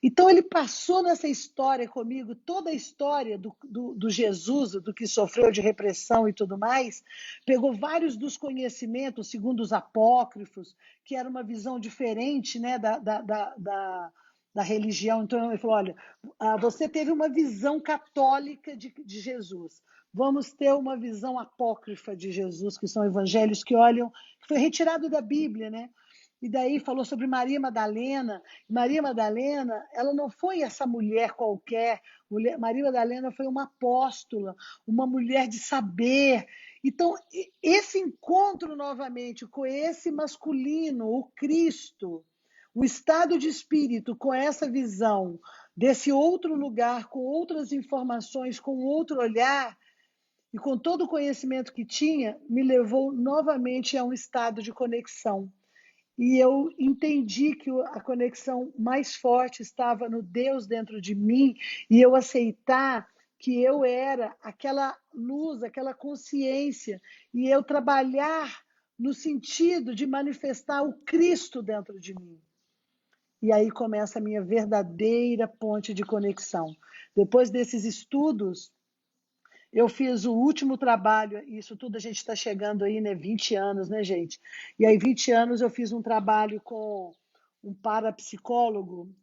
Então ele passou nessa história comigo, toda a história do Jesus, do que sofreu de repressão e tudo mais, pegou vários dos conhecimentos, segundo os apócrifos, que era uma visão diferente, né, da religião. Então ele falou, olha, você teve uma visão católica de Jesus. Vamos ter uma visão apócrifa de Jesus, que são evangelhos que olham, que foi retirado da Bíblia, né? E daí falou sobre Maria Madalena. Maria Madalena, ela não foi essa mulher qualquer. Maria Madalena foi uma apóstola, uma mulher de saber. Então, esse encontro novamente com esse masculino, o Cristo, o estado de espírito com essa visão desse outro lugar, com outras informações, com outro olhar, e com todo o conhecimento que tinha, me levou novamente a um estado de conexão. E eu entendi que a conexão mais forte estava no Deus dentro de mim, e eu aceitar que eu era aquela luz, aquela consciência, e eu trabalhar no sentido de manifestar o Cristo dentro de mim. E aí começa a minha verdadeira ponte de conexão. Depois desses estudos, eu fiz o último trabalho, isso tudo a gente está chegando aí, né? 20 anos, né, gente? E aí, 20 anos, eu fiz um trabalho com um parapsicólogo,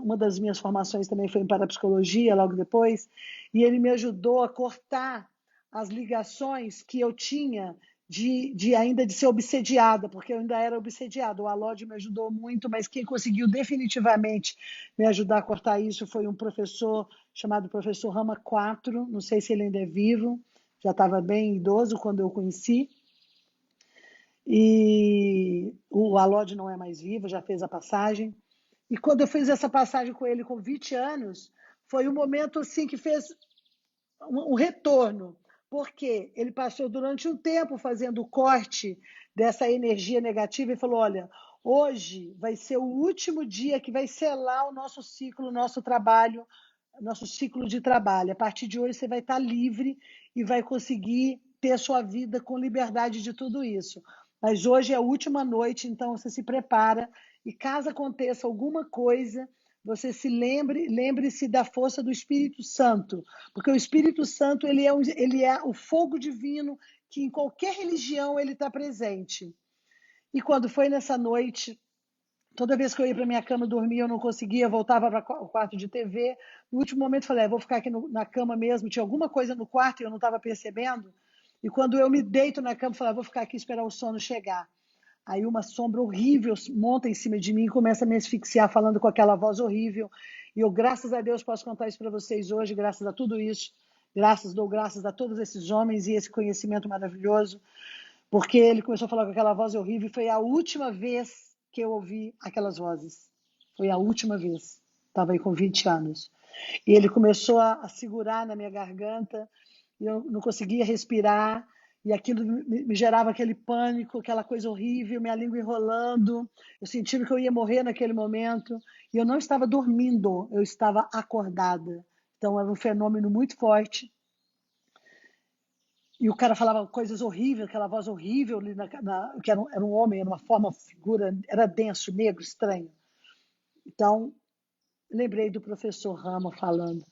uma das minhas formações também foi em parapsicologia, logo depois, e ele me ajudou a cortar as ligações que eu tinha ainda de ser obsediada, porque eu ainda era obsediada. O Alod me ajudou muito, mas quem conseguiu definitivamente me ajudar a cortar isso foi um professor chamado professor Rama 4, não sei se ele ainda é vivo, já estava bem idoso quando eu o conheci. E o Alod não é mais vivo, já fez a passagem. E quando eu fiz essa passagem com ele com 20 anos, foi um momento assim que fez um retorno, porque ele passou durante um tempo fazendo o corte dessa energia negativa e falou: olha, hoje vai ser o último dia que vai selar o nosso ciclo, o nosso trabalho, nosso ciclo de trabalho. A partir de hoje você vai estar livre e vai conseguir ter a sua vida com liberdade de tudo isso. Mas hoje é a última noite, então você se prepara e caso aconteça alguma coisa, você lembre-se da força do Espírito Santo, porque o Espírito Santo ele é o fogo divino que em qualquer religião ele está presente. E quando foi nessa noite, toda vez que eu ia para minha cama dormir, eu não conseguia, voltava para o quarto de TV. No último momento, falei, vou ficar aqui na cama mesmo. Tinha alguma coisa no quarto e eu não estava percebendo. E quando eu me deito na cama, falei, vou ficar aqui e esperar o sono chegar. Aí uma sombra horrível monta em cima de mim e começa a me asfixiar, falando com aquela voz horrível. E eu, graças a Deus, posso contar isso para vocês hoje, graças a tudo isso. Dou graças a todos esses homens e esse conhecimento maravilhoso, porque ele começou a falar com aquela voz horrível e foi a última vez que eu ouvi aquelas vozes. Foi a última vez. Estava aí com 20 anos. E ele começou a segurar na minha garganta, e eu não conseguia respirar, e aquilo me gerava aquele pânico, aquela coisa horrível, minha língua enrolando. Eu sentia que eu ia morrer naquele momento, e eu não estava dormindo, eu estava acordada. Então era um fenômeno muito forte. E o cara falava coisas horríveis, aquela voz horrível, que era um homem, era uma forma, figura, era denso, negro, estranho. Então, lembrei do professor Rama falando.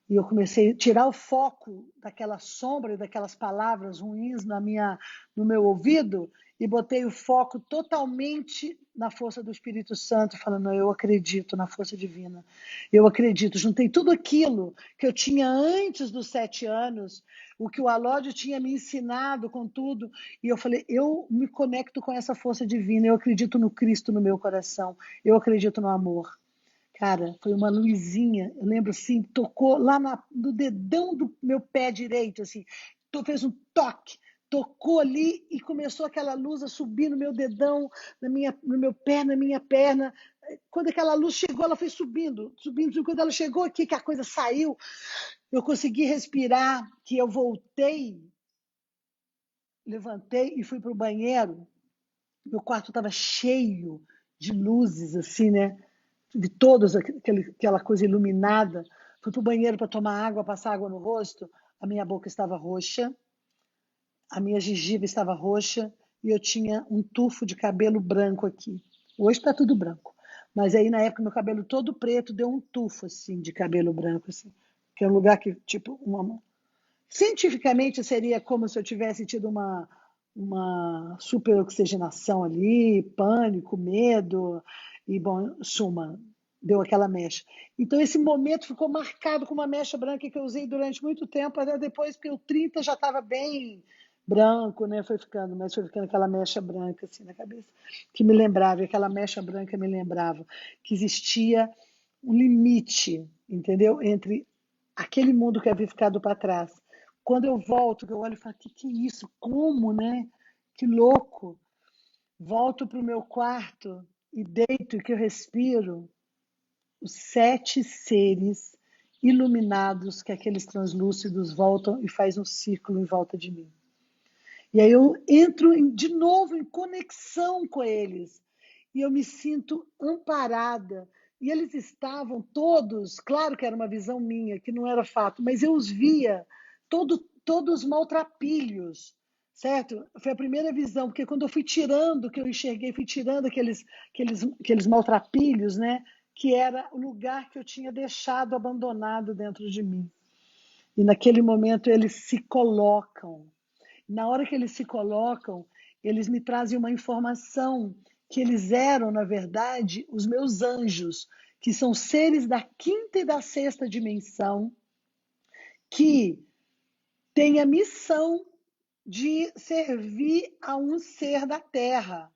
E eu comecei a tirar o foco daquela sombra e daquelas palavras ruins no meu ouvido e botei o foco totalmente na força do Espírito Santo, falando, não, eu acredito na força divina. Eu acredito. Juntei tudo aquilo que eu tinha antes dos 7 anos, o que o Alódio tinha me ensinado com tudo, e eu falei, eu me conecto com essa força divina, eu acredito no Cristo no meu coração, eu acredito no amor. Cara, foi uma luzinha, eu lembro assim, tocou lá no dedão do meu pé direito, assim, fez um toque, tocou ali e começou aquela luz a subir no meu dedão, no meu pé, na minha perna. Quando aquela luz chegou, ela foi subindo, subindo. Quando ela chegou aqui, que a coisa saiu, eu consegui respirar, que eu voltei, levantei e fui para o banheiro. Meu quarto estava cheio de luzes, assim, né? De todas, aquela coisa iluminada. Fui para o banheiro para tomar água, passar água no rosto. A minha boca estava roxa, a minha gengiva estava roxa e eu tinha um tufo de cabelo branco aqui. Hoje está tudo branco. Mas aí, na época, meu cabelo todo preto deu um tufo, assim, de cabelo branco, assim. Que é um lugar que, tipo, cientificamente seria como se eu tivesse tido uma superoxigenação ali, pânico, medo, e, bom, suma, deu aquela mecha. Então, esse momento ficou marcado com uma mecha branca que eu usei durante muito tempo, até depois que o 30 já estava bem branco, né? Foi ficando aquela mecha branca assim na cabeça, que me lembrava, e aquela mecha branca me lembrava que existia um limite, entendeu? Entre aquele mundo que havia ficado para trás. Quando eu volto, que eu olho e falo, que é isso? Como, né? Que louco! Volto para o meu quarto e deito que eu respiro os 7 seres iluminados que aqueles translúcidos voltam e faz um círculo em volta de mim. E aí eu entro de novo em conexão com eles. E eu me sinto amparada. E eles estavam todos, claro que era uma visão minha, que não era fato, mas eu os via todos maltrapilhos, certo? Foi a primeira visão, porque quando eu fui tirando, que eu enxerguei, fui tirando aqueles maltrapilhos, né? Que era o lugar que eu tinha deixado abandonado dentro de mim. E naquele momento eles se colocam. Na hora que eles se colocam, eles me trazem uma informação que eles eram, na verdade, os meus anjos, que são seres da quinta e da sexta dimensão, que têm a missão de servir a um ser da Terra.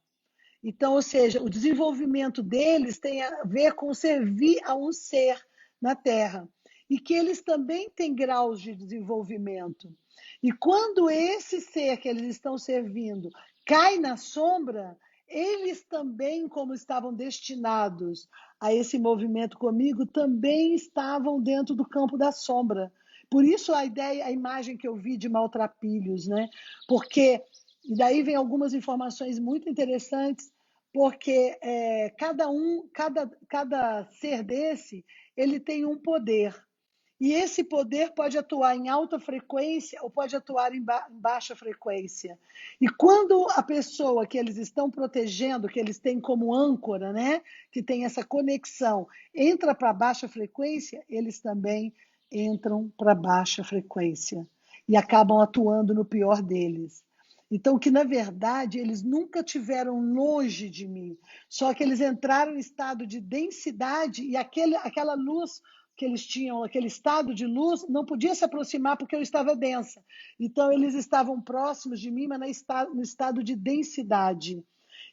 Então, ou seja, o desenvolvimento deles tem a ver com servir a um ser na Terra. E que eles também têm graus de desenvolvimento. E quando esse ser que eles estão servindo cai na sombra, eles também, como estavam destinados a esse movimento comigo, também estavam dentro do campo da sombra. Por isso a ideia, a imagem que eu vi de maltrapilhos, né? Porque e daí vem algumas informações muito interessantes, porque cada ser desse, ele tem um poder. E esse poder pode atuar em alta frequência ou pode atuar em baixa frequência. E quando a pessoa que eles estão protegendo, que eles têm como âncora, né, que tem essa conexão, entra para baixa frequência, eles também entram para baixa frequência e acabam atuando no pior deles. Então, que na verdade eles nunca tiveram longe de mim, só que eles entraram em estado de densidade e aquela luz que eles tinham, aquele estado de luz, não podia se aproximar porque eu estava densa. Então, eles estavam próximos de mim, mas no estado de densidade.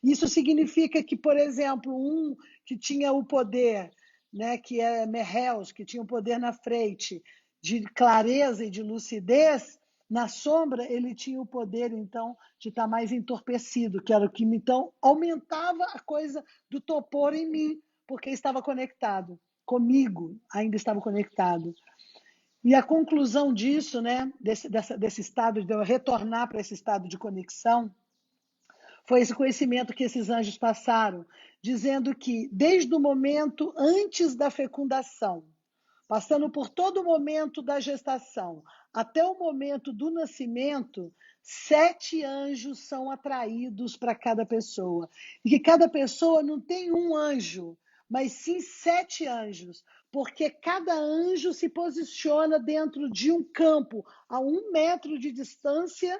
Isso significa que, por exemplo, um que tinha o poder, né, que é Merheus, que tinha o poder na frente de clareza e de lucidez, na sombra ele tinha o poder, então, de estar mais entorpecido, que era o que, então, aumentava a coisa do topor em mim, porque estava conectado comigo, ainda estava conectado. E a conclusão disso, né, desse estado, de eu retornar para esse estado de conexão, foi esse conhecimento que esses anjos passaram, dizendo que desde o momento antes da fecundação, passando por todo o momento da gestação, até o momento do nascimento, 7 anjos são atraídos para cada pessoa. E que cada pessoa não tem um anjo, mas sim 7 anjos, porque cada anjo se posiciona dentro de um campo a 1 metro de distância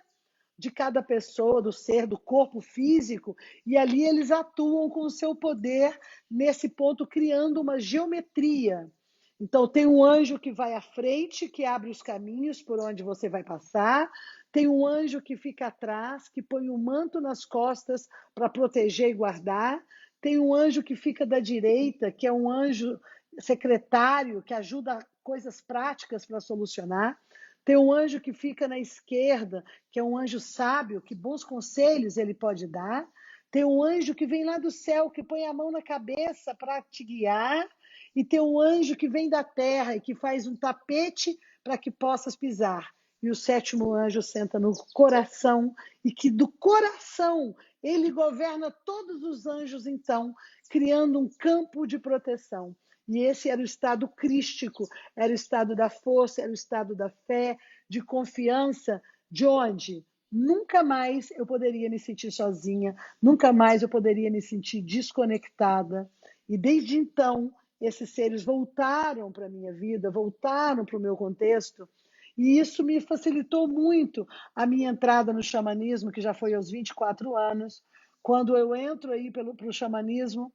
de cada pessoa, do ser, do corpo físico, e ali eles atuam com o seu poder nesse ponto, criando uma geometria. Então, tem um anjo que vai à frente, que abre os caminhos por onde você vai passar. Tem um anjo que fica atrás, que põe um manto nas costas para proteger e guardar. Tem um anjo que fica da direita, que é um anjo secretário, que ajuda coisas práticas para solucionar. Tem um anjo que fica na esquerda, que é um anjo sábio, que bons conselhos ele pode dar. Tem um anjo que vem lá do céu, que põe a mão na cabeça para te guiar. E tem um anjo que vem da terra e que faz um tapete para que possas pisar. E o 7º anjo senta no coração, e que do coração ele governa todos os anjos, então, criando um campo de proteção. E esse era o estado crístico, era o estado da força, era o estado da fé, de confiança, de onde nunca mais eu poderia me sentir sozinha, nunca mais eu poderia me sentir desconectada. E desde então, esses seres voltaram para a minha vida, voltaram para o meu contexto, e isso me facilitou muito a minha entrada no xamanismo, que já foi aos 24 anos. Quando eu entro aí para o xamanismo,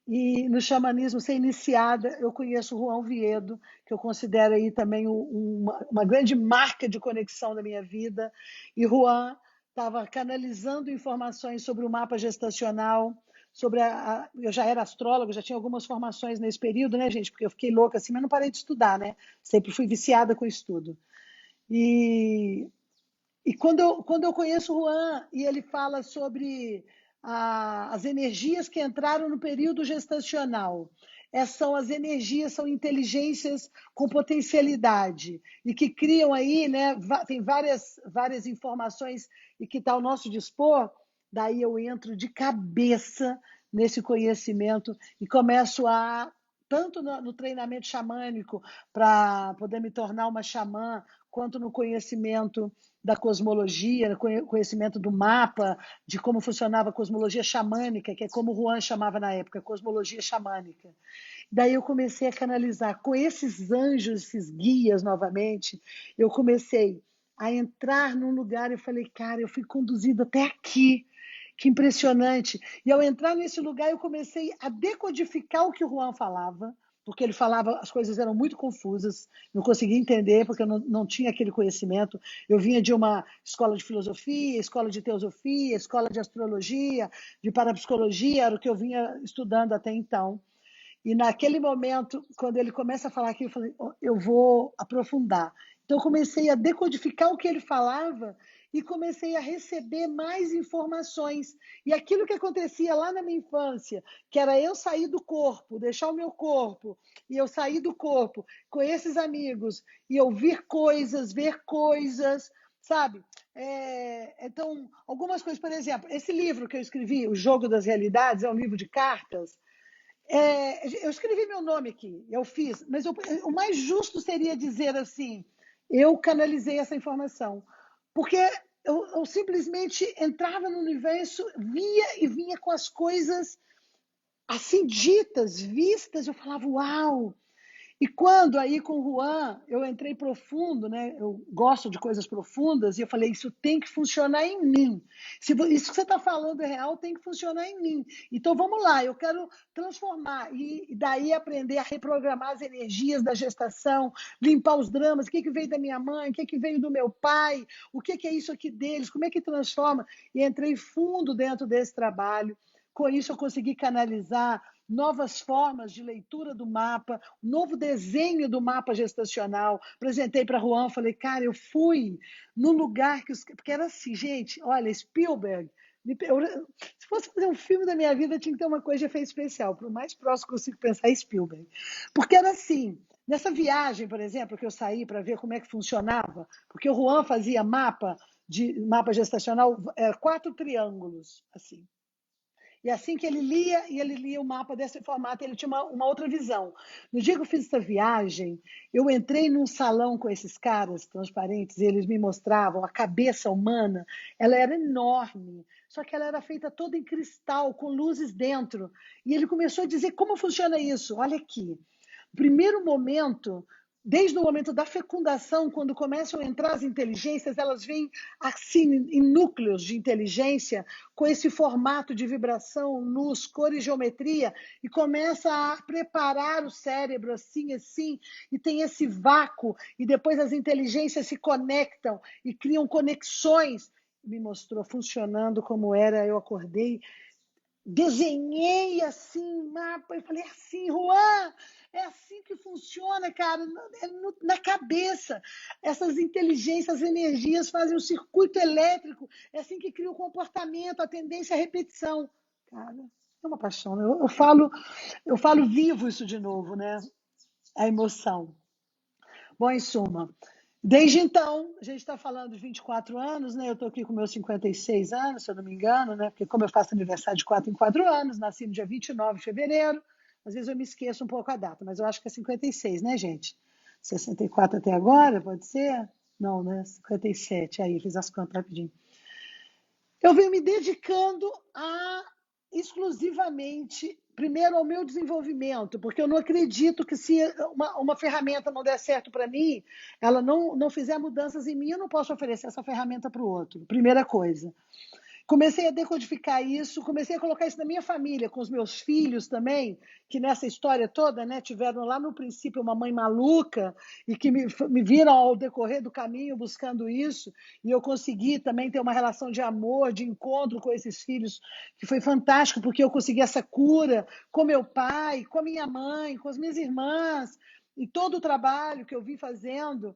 e no xamanismo, ser iniciada, eu conheço o Juan Viedo, que eu considero aí também uma grande marca de conexão da minha vida. E Juan estava canalizando informações sobre o mapa gestacional, eu já era astróloga, já tinha algumas formações nesse período, né, gente? Porque eu fiquei louca assim, mas não parei de estudar, né? Sempre fui viciada com estudo. E e quando eu conheço o Juan e ele fala sobre as energias que entraram no período gestacional, são as energias, são inteligências com potencialidade e que criam aí, né, tem várias informações e que está ao nosso dispor, daí eu entro de cabeça nesse conhecimento e começo tanto no treinamento xamânico, para poder me tornar uma xamã, quanto no conhecimento da cosmologia, conhecimento do mapa, de como funcionava a cosmologia xamânica, que é como o Juan chamava na época, cosmologia xamânica. Daí eu comecei a canalizar com esses anjos, esses guias novamente, eu comecei a entrar num lugar e falei, cara, eu fui conduzida até aqui, que impressionante. E ao entrar nesse lugar, eu comecei a decodificar o que o Juan falava, porque ele falava, as coisas eram muito confusas, não conseguia entender, porque eu não tinha aquele conhecimento. Eu vinha de uma escola de filosofia, escola de teosofia, escola de astrologia, de parapsicologia, era o que eu vinha estudando até então. E naquele momento, quando ele começa a falar aquilo, eu falei, oh, eu vou aprofundar. Então, eu comecei a decodificar o que ele falava e comecei a receber mais informações. E aquilo que acontecia lá na minha infância, que era eu sair do corpo, deixar o meu corpo, e eu sair do corpo com esses amigos, e ouvir coisas, ver coisas, sabe? Então, algumas coisas, por exemplo, esse livro que eu escrevi, O Jogo das Realidades, é um livro de cartas. Eu escrevi meu nome aqui, eu fiz, mas o mais justo seria dizer assim, eu canalizei essa informação, porque eu simplesmente entrava no universo, via e vinha com as coisas assim ditas, vistas, eu falava, uau! E quando aí com o Juan eu entrei profundo, né? Eu gosto de coisas profundas, e eu falei, isso tem que funcionar em mim. Se isso que você está falando é real, tem que funcionar em mim. Então vamos lá, eu quero transformar, e daí aprender a reprogramar as energias da gestação, limpar os dramas, o que, que veio da minha mãe, o que, que veio do meu pai, o que, que é isso aqui deles, como é que transforma. E entrei fundo dentro desse trabalho. Com isso eu consegui canalizar novas formas de leitura do mapa, novo desenho do mapa gestacional. Apresentei para Juan, falei, cara, eu fui no lugar que porque era assim, gente, olha, Spielberg. Se fosse fazer um filme da minha vida, tinha que ter uma coisa de efeito especial. Por mais próximo que eu consigo pensar, é Spielberg. Porque era assim, nessa viagem, por exemplo, que eu saí para ver como é que funcionava, porque o Juan fazia mapa gestacional, 4 triângulos, assim. E assim que ele lia o mapa desse formato, ele tinha uma outra visão. No dia que eu fiz essa viagem, eu entrei num salão com esses caras transparentes, e eles me mostravam a cabeça humana, ela era enorme, só que ela era feita toda em cristal, com luzes dentro. E ele começou a dizer como funciona isso. Olha aqui, primeiro momento, desde o momento da fecundação, quando começam a entrar as inteligências, elas vêm assim em núcleos de inteligência, com esse formato de vibração, luz, cor e geometria, e começa a preparar o cérebro assim, assim, e tem esse vácuo, e depois as inteligências se conectam e criam conexões. Me mostrou funcionando como era, eu acordei, desenhei assim mapa e falei assim, Juan, é assim que funciona, cara, na cabeça. Essas inteligências, as energias fazem um circuito elétrico, é assim que cria o comportamento, a tendência à repetição. Cara, é uma paixão. Né? Eu falo vivo isso de novo, né? A emoção. Bom, em suma, desde então, a gente está falando de 24 anos, né? Eu estou aqui com meus 56 anos, se eu não me engano, né? Porque como eu faço aniversário de 4 em 4 anos, nasci no dia 29 de fevereiro, às vezes eu me esqueço um pouco a data, mas eu acho que é 56, né, gente? 64 até agora, pode ser? Não, né? 57, aí, fiz as contas rapidinho. Eu venho me dedicando a exclusivamente, primeiro, ao meu desenvolvimento, porque eu não acredito que se uma ferramenta não der certo para mim, ela não fizer mudanças em mim, eu não posso oferecer essa ferramenta para o outro. Primeira coisa. Comecei a decodificar isso, comecei a colocar isso na minha família, com os meus filhos também, que nessa história toda, né, tiveram lá no princípio uma mãe maluca e que me viram ao decorrer do caminho buscando isso, e eu consegui também ter uma relação de amor, de encontro com esses filhos, que foi fantástico, porque eu consegui essa cura com meu pai, com a minha mãe, com as minhas irmãs, e todo o trabalho que eu vim fazendo.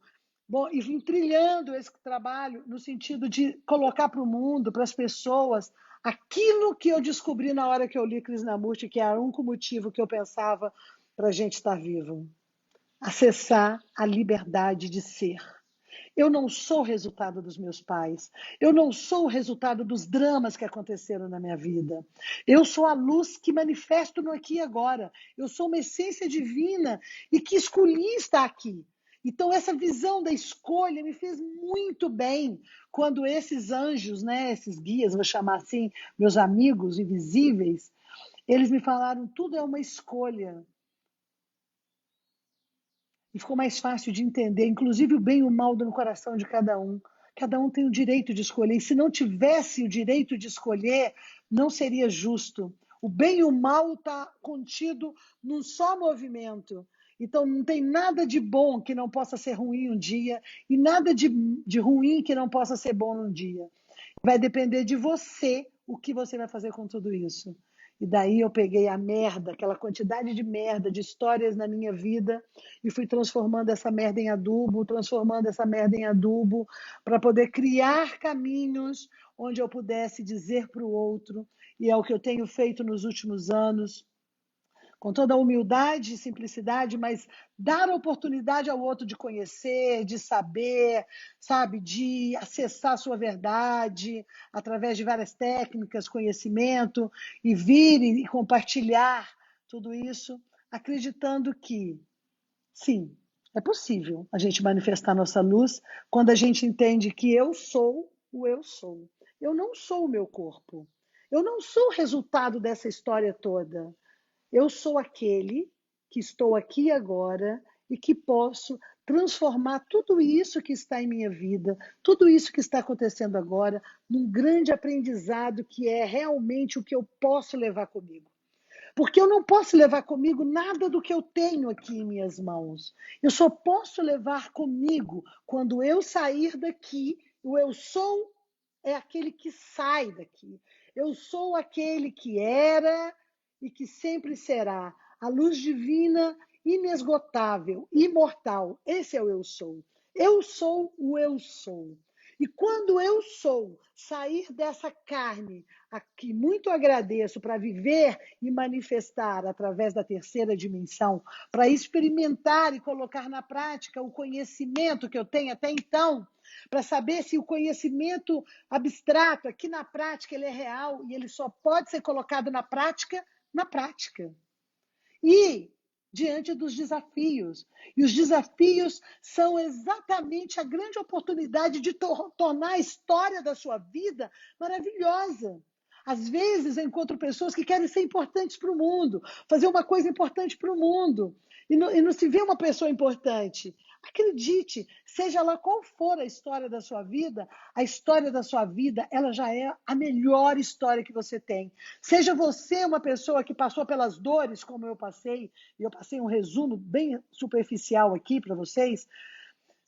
Bom, e vim trilhando esse trabalho no sentido de colocar para o mundo, para as pessoas, aquilo que eu descobri na hora que eu li Krishnamurti, que era o único motivo que eu pensava para a gente estar vivo. Acessar a liberdade de ser. Eu não sou o resultado dos meus pais. Eu não sou o resultado dos dramas que aconteceram na minha vida. Eu sou a luz que manifesto no aqui e agora. Eu sou uma essência divina e que escolhi estar aqui. Então, essa visão da escolha me fez muito bem quando esses anjos, né, esses guias, vou chamar assim, meus amigos invisíveis, eles me falaram: tudo é uma escolha. E ficou mais fácil de entender, inclusive o bem e o mal no coração de cada um. Cada um tem o direito de escolher. E se não tivesse o direito de escolher, não seria justo. O bem e o mal está contido num só movimento. Então, não tem nada de bom que não possa ser ruim um dia, e nada de ruim que não possa ser bom um dia. Vai depender de você o que você vai fazer com tudo isso. E daí eu peguei a merda, aquela quantidade de merda, de histórias na minha vida, e fui transformando essa merda em adubo, transformando essa merda em adubo, para poder criar caminhos onde eu pudesse dizer para o outro, e é o que eu tenho feito nos últimos anos, com toda a humildade e simplicidade, mas dar a oportunidade ao outro de conhecer, de saber, sabe, de acessar a sua verdade através de várias técnicas, conhecimento, e vir e compartilhar tudo isso acreditando que, sim, é possível a gente manifestar nossa luz quando a gente entende que eu sou o eu sou. Eu não sou o meu corpo. Eu não sou o resultado dessa história toda. Eu sou aquele que estou aqui agora e que posso transformar tudo isso que está em minha vida, tudo isso que está acontecendo agora, num grande aprendizado que é realmente o que eu posso levar comigo. Porque eu não posso levar comigo nada do que eu tenho aqui em minhas mãos. Eu só posso levar comigo quando eu sair daqui. O eu sou é aquele que sai daqui. Eu sou aquele que era e que sempre será. A luz divina, inesgotável, imortal. Esse é o eu sou. Eu sou o eu sou. E quando eu sou sair dessa carne, a que muito agradeço para viver e manifestar através da terceira dimensão, para experimentar e colocar na prática o conhecimento que eu tenho até então, para saber se o conhecimento abstrato aqui na prática ele é real e ele só pode ser colocado na prática, na prática. E diante dos desafios. E os desafios são exatamente a grande oportunidade de tornar a história da sua vida maravilhosa. Às vezes eu encontro pessoas que querem ser importantes para o mundo, fazer uma coisa importante para o mundo, e não se vê uma pessoa importante. Acredite, seja lá qual for a história da sua vida, ela já é a melhor história que você tem. Seja você uma pessoa que passou pelas dores, como eu passei, e eu passei um resumo bem superficial aqui para vocês.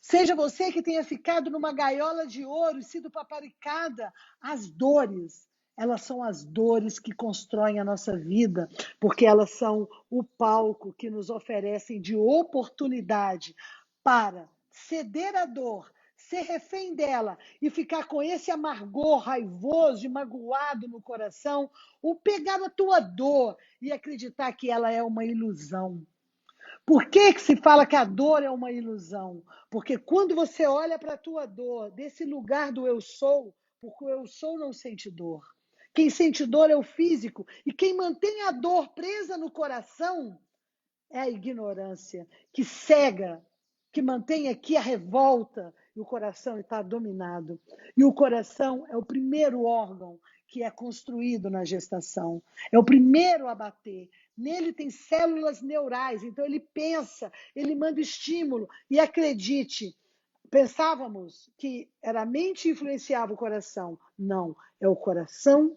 Seja você que tenha ficado numa gaiola de ouro e sido paparicada, as dores, elas são as dores que constroem a nossa vida, porque elas são o palco que nos oferecem de oportunidade para ceder à dor, ser refém dela e ficar com esse amargor raivoso e magoado no coração, ou pegar a tua dor e acreditar que ela é uma ilusão. Por que se fala que a dor é uma ilusão? Porque quando você olha para a tua dor, desse lugar do eu sou, porque o eu sou não sente dor. Quem sente dor é o físico, e quem mantém a dor presa no coração é a ignorância, que cega, que mantém aqui a revolta, e o coração está dominado. E o coração é o primeiro órgão que é construído na gestação. É o primeiro a bater. Nele tem células neurais, então ele pensa, ele manda estímulo. E acredite, pensávamos que era a mente que influenciava o coração. Não, é o coração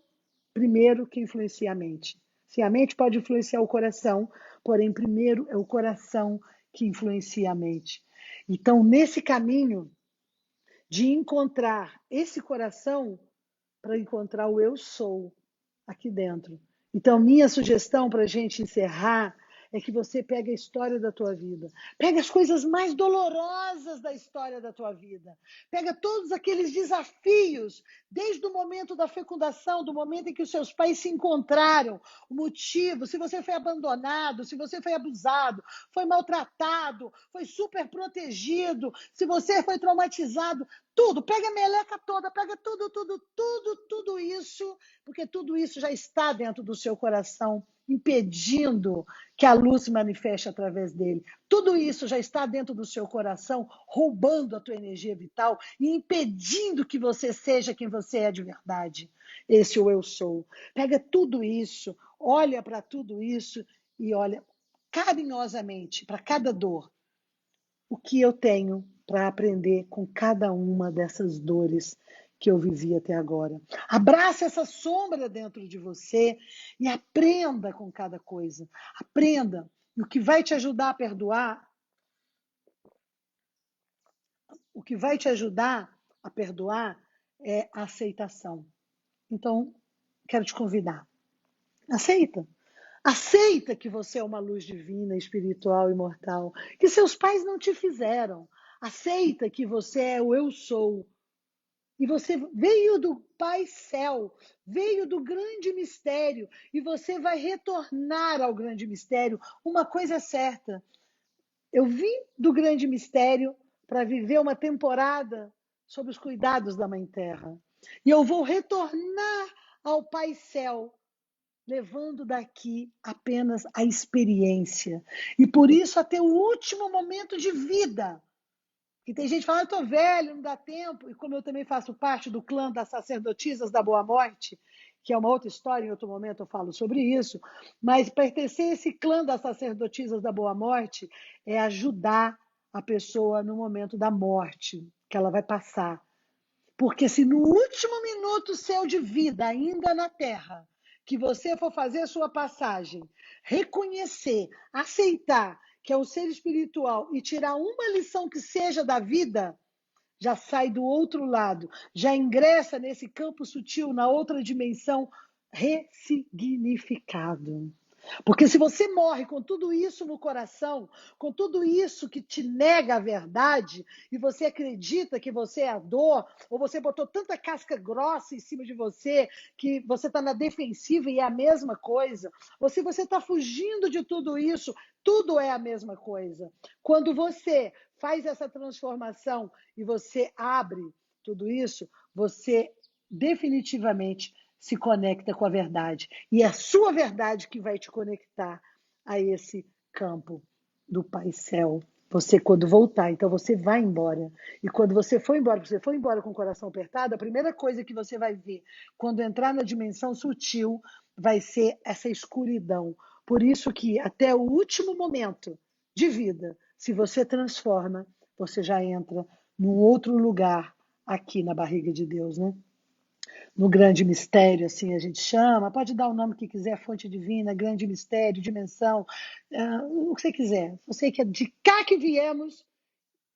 primeiro que influencia a mente. Sim, a mente pode influenciar o coração, porém, primeiro é o coração que influencia a mente. Então, nesse caminho de encontrar esse coração, para encontrar o eu sou aqui dentro. Então, minha sugestão para a gente encerrar é que você pegue a história da tua vida. Pega as coisas mais dolorosas da história da tua vida. Pega todos aqueles desafios, desde o momento da fecundação, do momento em que os seus pais se encontraram, o motivo, se você foi abandonado, se você foi abusado, foi maltratado, foi super protegido, se você foi traumatizado, tudo, pega a meleca toda, pega tudo isso, porque tudo isso já está dentro do seu coração, impedindo que a luz se manifeste através dele. Tudo isso já está dentro do seu coração, roubando a tua energia vital e impedindo que você seja quem você é de verdade. Esse é o eu sou. Pega tudo isso, olha para tudo isso e olha carinhosamente para cada dor. O que eu tenho para aprender com cada uma dessas dores que eu vivi até agora. Abraça essa sombra dentro de você e aprenda com cada coisa. Aprenda. E o que vai te ajudar a perdoar, o que vai te ajudar a perdoar é a aceitação. Então, quero te convidar. Aceita. Aceita que você é uma luz divina, espiritual, imortal, que seus pais não te fizeram. Aceita que você é o eu sou. E você veio do Pai Céu, veio do grande mistério, e você vai retornar ao grande mistério. Uma coisa é certa, eu vim do grande mistério para viver uma temporada sob os cuidados da Mãe Terra. E eu vou retornar ao Pai Céu levando daqui apenas a experiência. E por isso, até o último momento de vida. E tem gente falando, eu estou velho, não dá tempo. E como eu também faço parte do clã das sacerdotisas da Boa Morte, que é uma outra história, em outro momento eu falo sobre isso, mas pertencer a esse clã das sacerdotisas da Boa Morte é ajudar a pessoa no momento da morte, que ela vai passar. Porque se no último minuto seu de vida, ainda na Terra, que você for fazer a sua passagem, reconhecer, aceitar que é o ser espiritual e tirar uma lição que seja da vida, já sai do outro lado, já ingressa nesse campo sutil, na outra dimensão, ressignificado. Porque se você morre com tudo isso no coração, com tudo isso que te nega a verdade, e você acredita que você é a dor, ou você botou tanta casca grossa em cima de você, que você está na defensiva e é a mesma coisa, ou se você está fugindo de tudo isso, tudo é a mesma coisa. Quando você faz essa transformação e você abre tudo isso, você definitivamente se conecta com a verdade. E é a sua verdade que vai te conectar a esse campo do Pai Céu. Você, quando voltar, então você vai embora. E quando você for embora com o coração apertado, a primeira coisa que você vai ver, quando entrar na dimensão sutil, vai ser essa escuridão. Por isso que até o último momento de vida, se você transforma, você já entra num outro lugar aqui na barriga de Deus, né? No grande mistério, assim a gente chama, pode dar o nome que quiser, fonte divina, grande mistério, dimensão, o que você quiser. Eu sei que é de cá que viemos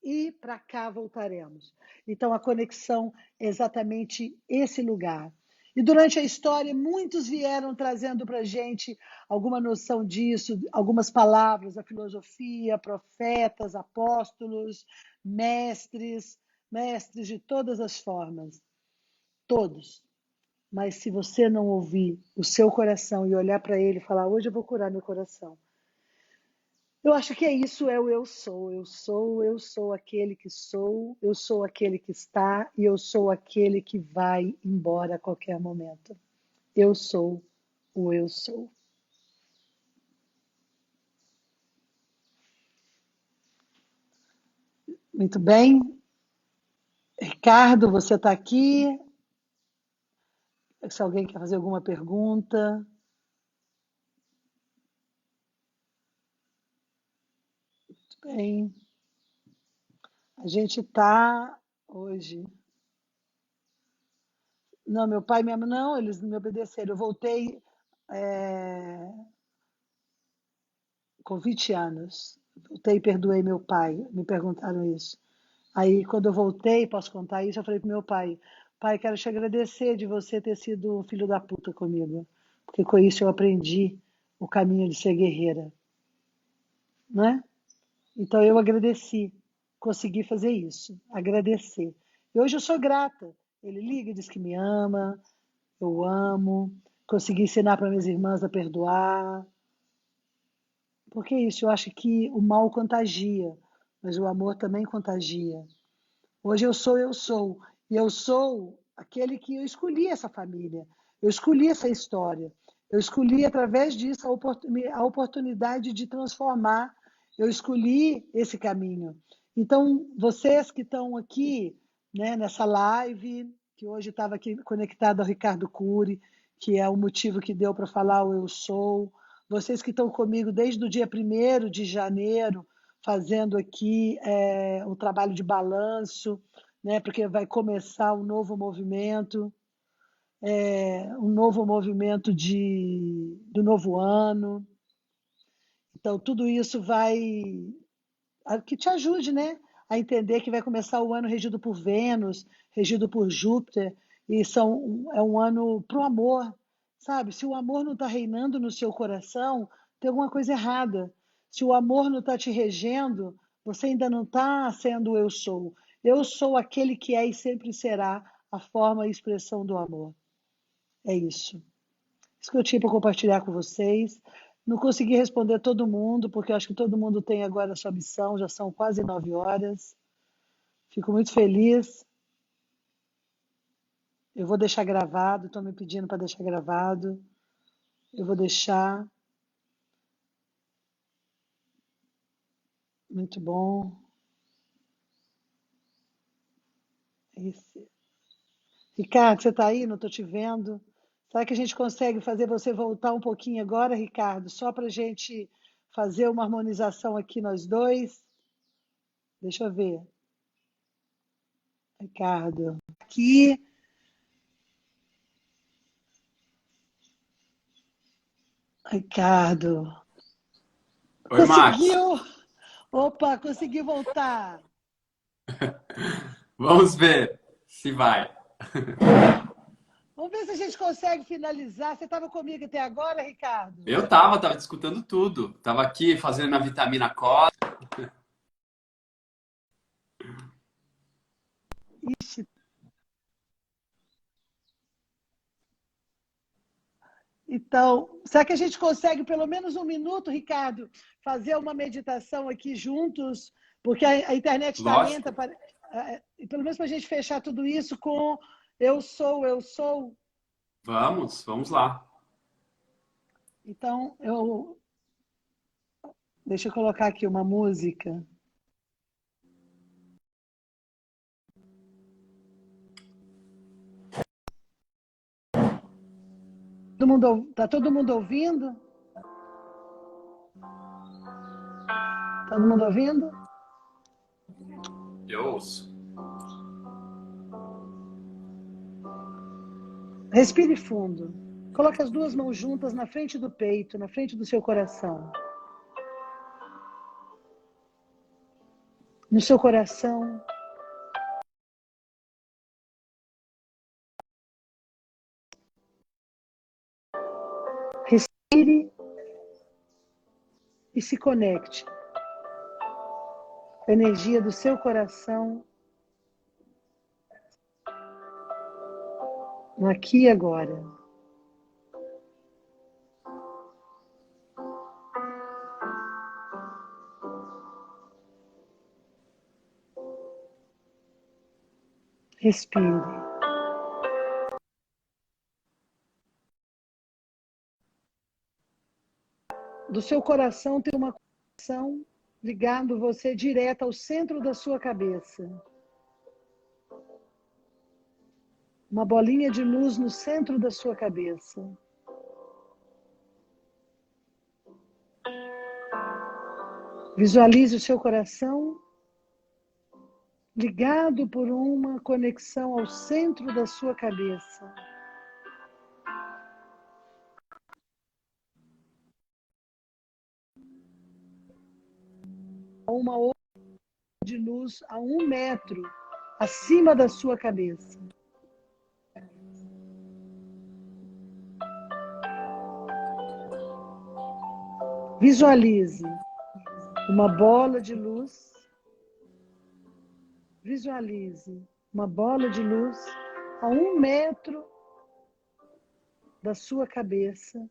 e para cá voltaremos. Então a conexão é exatamente esse lugar. E durante a história, muitos vieram trazendo para a gente alguma noção disso, algumas palavras, a filosofia, profetas, apóstolos, mestres, mestres de todas as formas, todos. Mas se você não ouvir o seu coração e olhar para ele e falar, hoje eu vou curar meu coração. Eu acho que é isso, é o eu sou. Eu sou aquele que sou, eu sou aquele que está e eu sou aquele que vai embora a qualquer momento. Eu sou o eu sou. Muito bem. Ricardo, você está aqui? Se alguém quer fazer alguma pergunta. Muito bem. A gente está hoje. Não, meu pai e minha mãe, não, eles não me obedeceram. Eu voltei com 20 anos. Voltei e perdoei meu pai. Me perguntaram isso. Aí, quando eu voltei, posso contar isso, eu falei pro meu pai, pai, quero te agradecer de você ter sido um filho da puta comigo. Porque com isso eu aprendi o caminho de ser guerreira, né? Então eu agradeci, consegui fazer isso, agradecer. E hoje eu sou grata. Ele liga e diz que me ama, eu amo, consegui ensinar para minhas irmãs a perdoar. Porque é isso, eu acho que o mal contagia, mas o amor também contagia. Hoje eu sou. E eu sou aquele que eu escolhi essa família, eu escolhi essa história, eu escolhi através disso a oportunidade de transformar, eu escolhi esse caminho. Então, vocês que estão aqui, né, nessa live, que hoje estava aqui conectado ao Ricardo Cury, que é o motivo que deu para falar o eu sou, vocês que estão comigo desde o dia 1º de janeiro, fazendo aqui um trabalho de balanço, né, porque vai começar um novo movimento do novo ano. Então, tudo isso vai que te ajude, né, a entender que vai começar o ano regido por Vênus, regido por Júpiter, e é um ano para o amor, sabe? Se o amor não está reinando no seu coração, tem alguma coisa errada. Se o amor não está te regendo, você ainda não está sendo o eu sou. Eu sou aquele que é e sempre será a forma e expressão do amor. É isso. Isso que eu tinha para compartilhar com vocês. Não consegui responder todo mundo, porque eu acho que todo mundo tem agora a sua missão, já são quase 9 horas. Fico muito feliz. Eu vou deixar gravado, estão me pedindo para deixar gravado. Eu vou deixar. Muito bom. Esse. Ricardo, você está aí? Não estou te vendo. Será que a gente consegue fazer você voltar um pouquinho agora, Ricardo? Só para a gente fazer uma harmonização aqui nós dois. Deixa eu ver. Ricardo. Aqui. Ricardo. Oi, Max. Conseguiu? Opa, conseguiu voltar. Vamos ver se vai. Vamos ver se a gente consegue finalizar. Você estava comigo até agora, Ricardo? Eu tava te escutando tudo. Tava aqui fazendo a vitamina C. Ixi. Então, será que a gente consegue pelo menos um minuto, Ricardo, fazer uma meditação aqui juntos? Porque a internet está lenta, Lógico. e pelo menos para a gente fechar tudo isso com eu sou, eu sou. Vamos lá. Então, deixa eu colocar aqui uma música. Tá todo mundo ouvindo? Todo mundo ouvindo? Eu ouço. Respire fundo. Coloque as duas mãos juntas na frente do peito, na frente do seu coração. No seu coração, respire e se conecte com a energia do seu coração no aqui e agora. Respire. Do seu coração tem uma conexão ligando você direto ao centro da sua cabeça. Uma bolinha de luz no centro da sua cabeça. Visualize o seu coração ligado por uma conexão ao centro da sua cabeça. Uma outra de luz a 1 metro acima da sua cabeça. Visualize uma bola de luz. Visualize uma bola de luz a 1 metro da sua cabeça,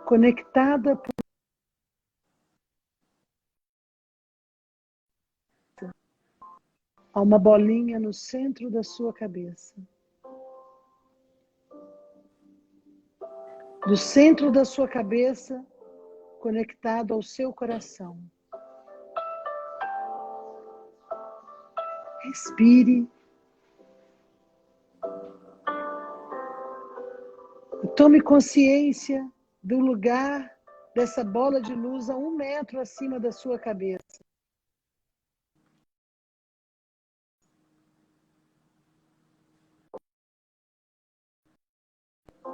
conectada a uma bolinha no centro da sua cabeça. Do centro da sua cabeça, conectado ao seu coração. Respire. E tome consciência do lugar dessa bola de luz a 1 metro acima da sua cabeça.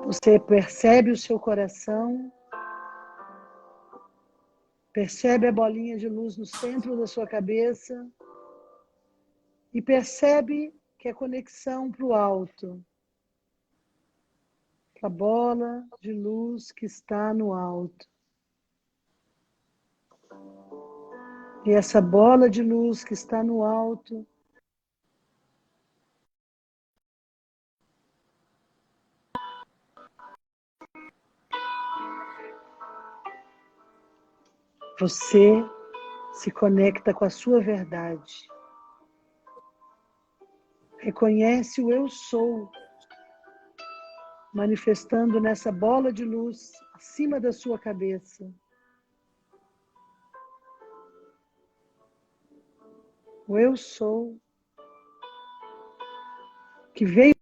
Você percebe o seu coração, percebe a bolinha de luz no centro da sua cabeça e percebe que a conexão para o alto, a bola de luz que está no alto. E essa bola de luz que está no alto você se conecta com a sua verdade. Reconhece o eu sou. manifestando nessa bola de luz acima da sua cabeça. O eu sou, que veio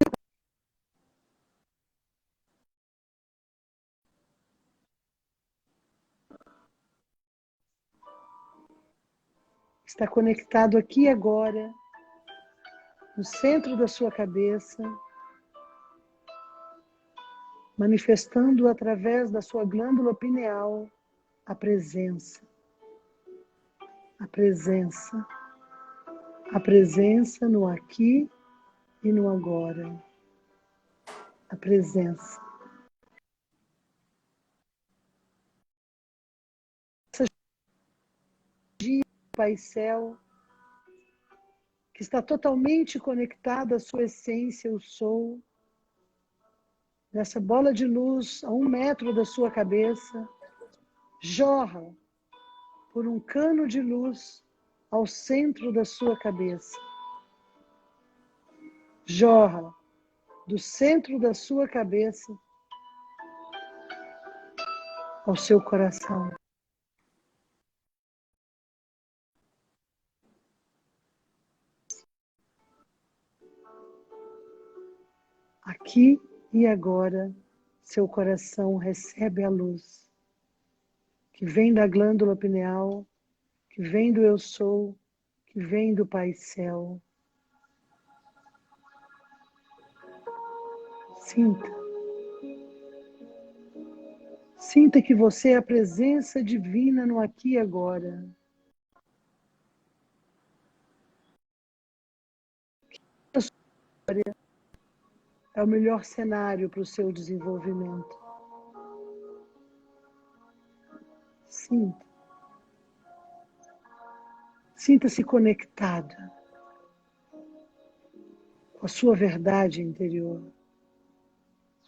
está conectado aqui agora, no centro da sua cabeça, manifestando através da sua glândula pineal a presença. A presença. A presença no aqui e no agora. A presença. Essa energia do Pai Céu, que está totalmente conectada à sua essência, eu sou, nessa bola de luz a 1 metro da sua cabeça, jorra por um cano de luz ao centro da sua cabeça. Jorra do centro da sua cabeça ao seu coração. Aqui e agora, seu coração recebe a luz que vem da glândula pineal, que vem do eu sou, que vem do Pai Céu. Sinta. Sinta que você é a presença divina no aqui e agora. A sua história é o melhor cenário para o seu desenvolvimento. Sinta. Sinta-se conectada com a sua verdade interior.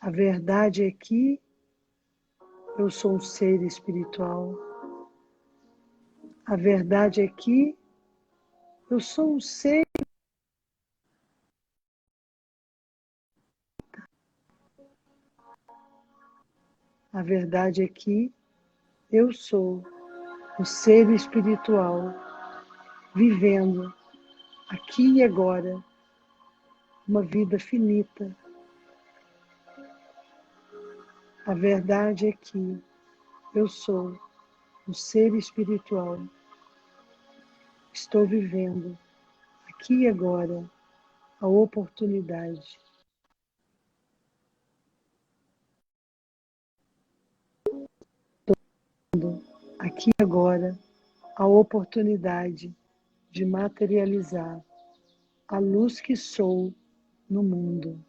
A verdade é que eu sou um ser espiritual. A verdade é que eu sou um ser. A verdade é que eu sou um ser espiritual vivendo aqui e agora uma vida finita. A verdade é que eu sou um ser espiritual. Estou vivendo aqui e agora a oportunidade. Aqui e agora a oportunidade de materializar a luz que sou no mundo.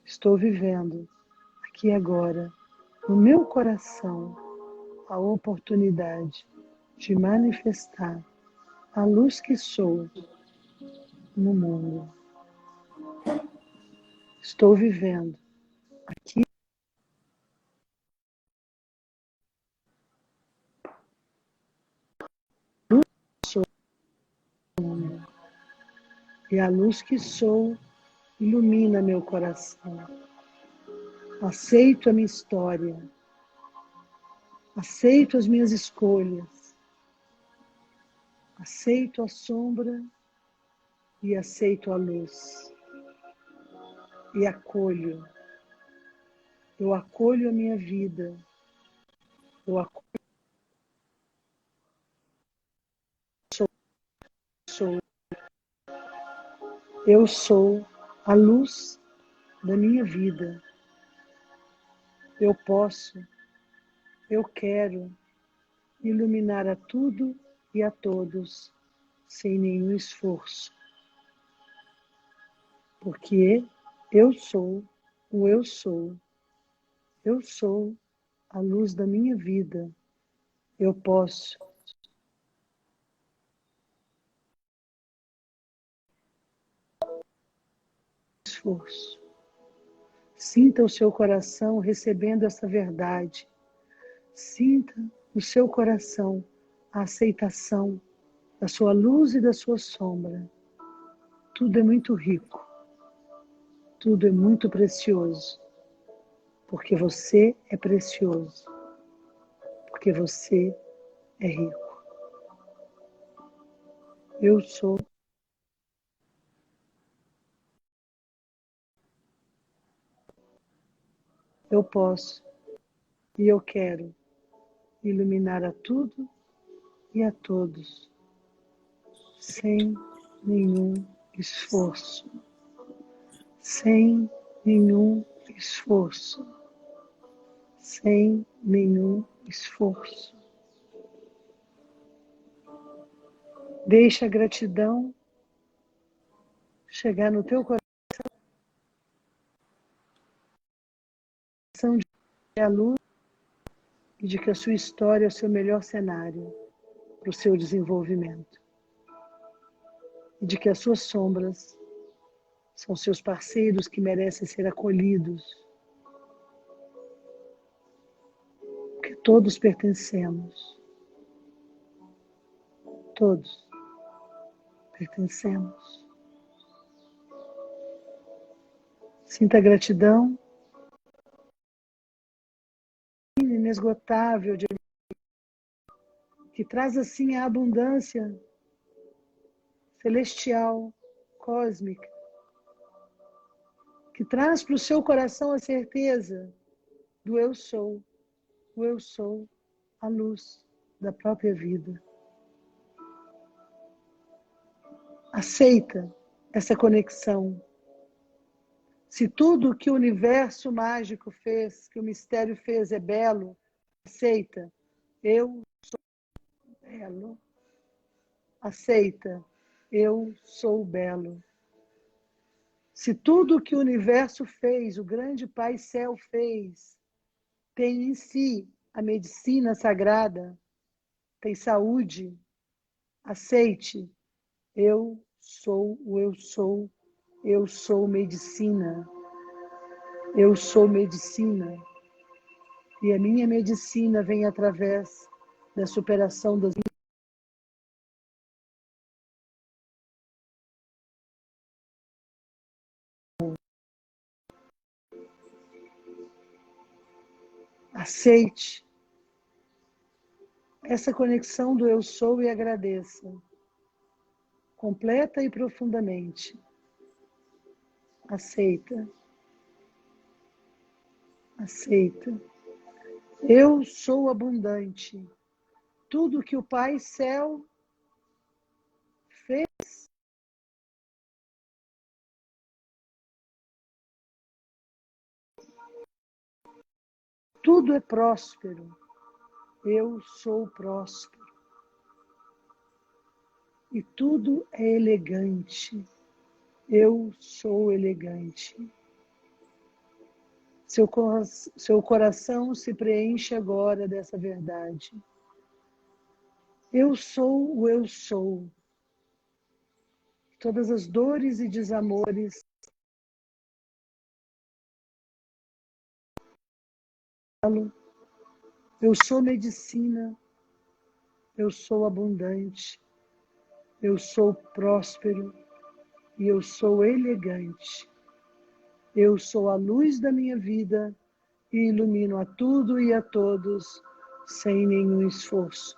Estou vivendo aqui e agora no meu coração a oportunidade de manifestar a luz que sou no mundo. Estou vivendo aqui sou no mundo. E a luz que sou ilumina meu coração. Aceito a minha história. Aceito as minhas escolhas. Aceito a sombra e aceito a luz. E acolho. Eu acolho a minha vida. Eu acolho. Sou. Eu sou a luz da minha vida. Eu posso, eu quero iluminar a tudo e a todos sem nenhum esforço. Porque eu sou o eu sou. Eu sou a luz da minha vida. Eu posso. Esforço. Sinta o seu coração recebendo essa verdade. Sinta no seu coração a aceitação da sua luz e da sua sombra. Tudo é muito rico. Tudo é muito precioso, porque você é precioso, porque você é rico. Eu sou. Eu posso e eu quero iluminar a tudo e a todos, sem nenhum esforço. Sem nenhum esforço. Sem nenhum esforço. Deixa a gratidão chegar no teu coração de a luz e de que a sua história é o seu melhor cenário para o seu desenvolvimento. E de que as suas sombras são seus parceiros que merecem ser acolhidos. Porque todos pertencemos. Todos pertencemos. Sinta a gratidão inesgotável que traz assim a abundância celestial, cósmica, que traz para o seu coração a certeza do eu sou, o eu sou, a luz da própria vida. Aceita essa conexão. Se tudo que o universo mágico fez, que o mistério fez é belo, aceita. Eu sou belo. Aceita. Eu sou belo. Se tudo que o universo fez, o grande Pai Céu fez, tem em si a medicina sagrada, tem saúde, aceite. Eu sou o eu sou medicina. Eu sou medicina. E a minha medicina vem através da superação das Aceite essa conexão do eu sou e agradeça, completa e profundamente. Aceita. Aceita. Eu sou abundante. Tudo que o Pai Céu fez, tudo é próspero. Eu sou próspero. E tudo é elegante. Eu sou elegante. Seu coração se preenche agora dessa verdade. Eu sou o eu sou. Todas as dores e desamores. Eu sou medicina. Eu sou abundante. Eu sou próspero. E eu sou elegante. Eu sou a luz da minha vida e ilumino a tudo e a todos sem nenhum esforço.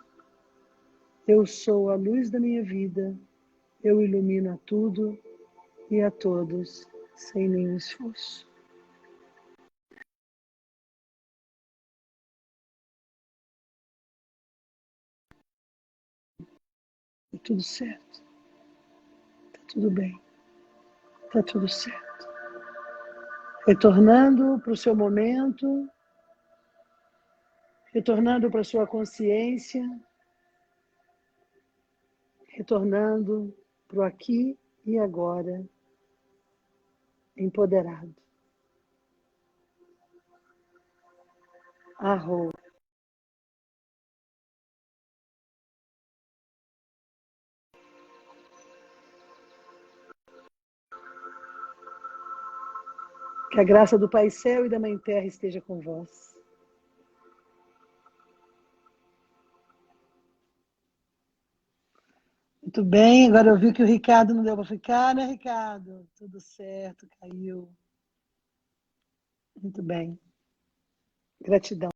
Eu sou a luz da minha vida, eu ilumino a tudo e a todos sem nenhum esforço. Tá tudo certo. Tá tudo bem. Tá tudo certo. Retornando para o seu momento, retornando para a sua consciência, retornando para o aqui e agora, empoderado. Arro. Que a graça do Pai Céu e da Mãe Terra esteja com vós. Muito bem, agora eu vi que o Ricardo não deu para ficar, né, Ricardo? Tudo certo, caiu. Muito bem. Gratidão.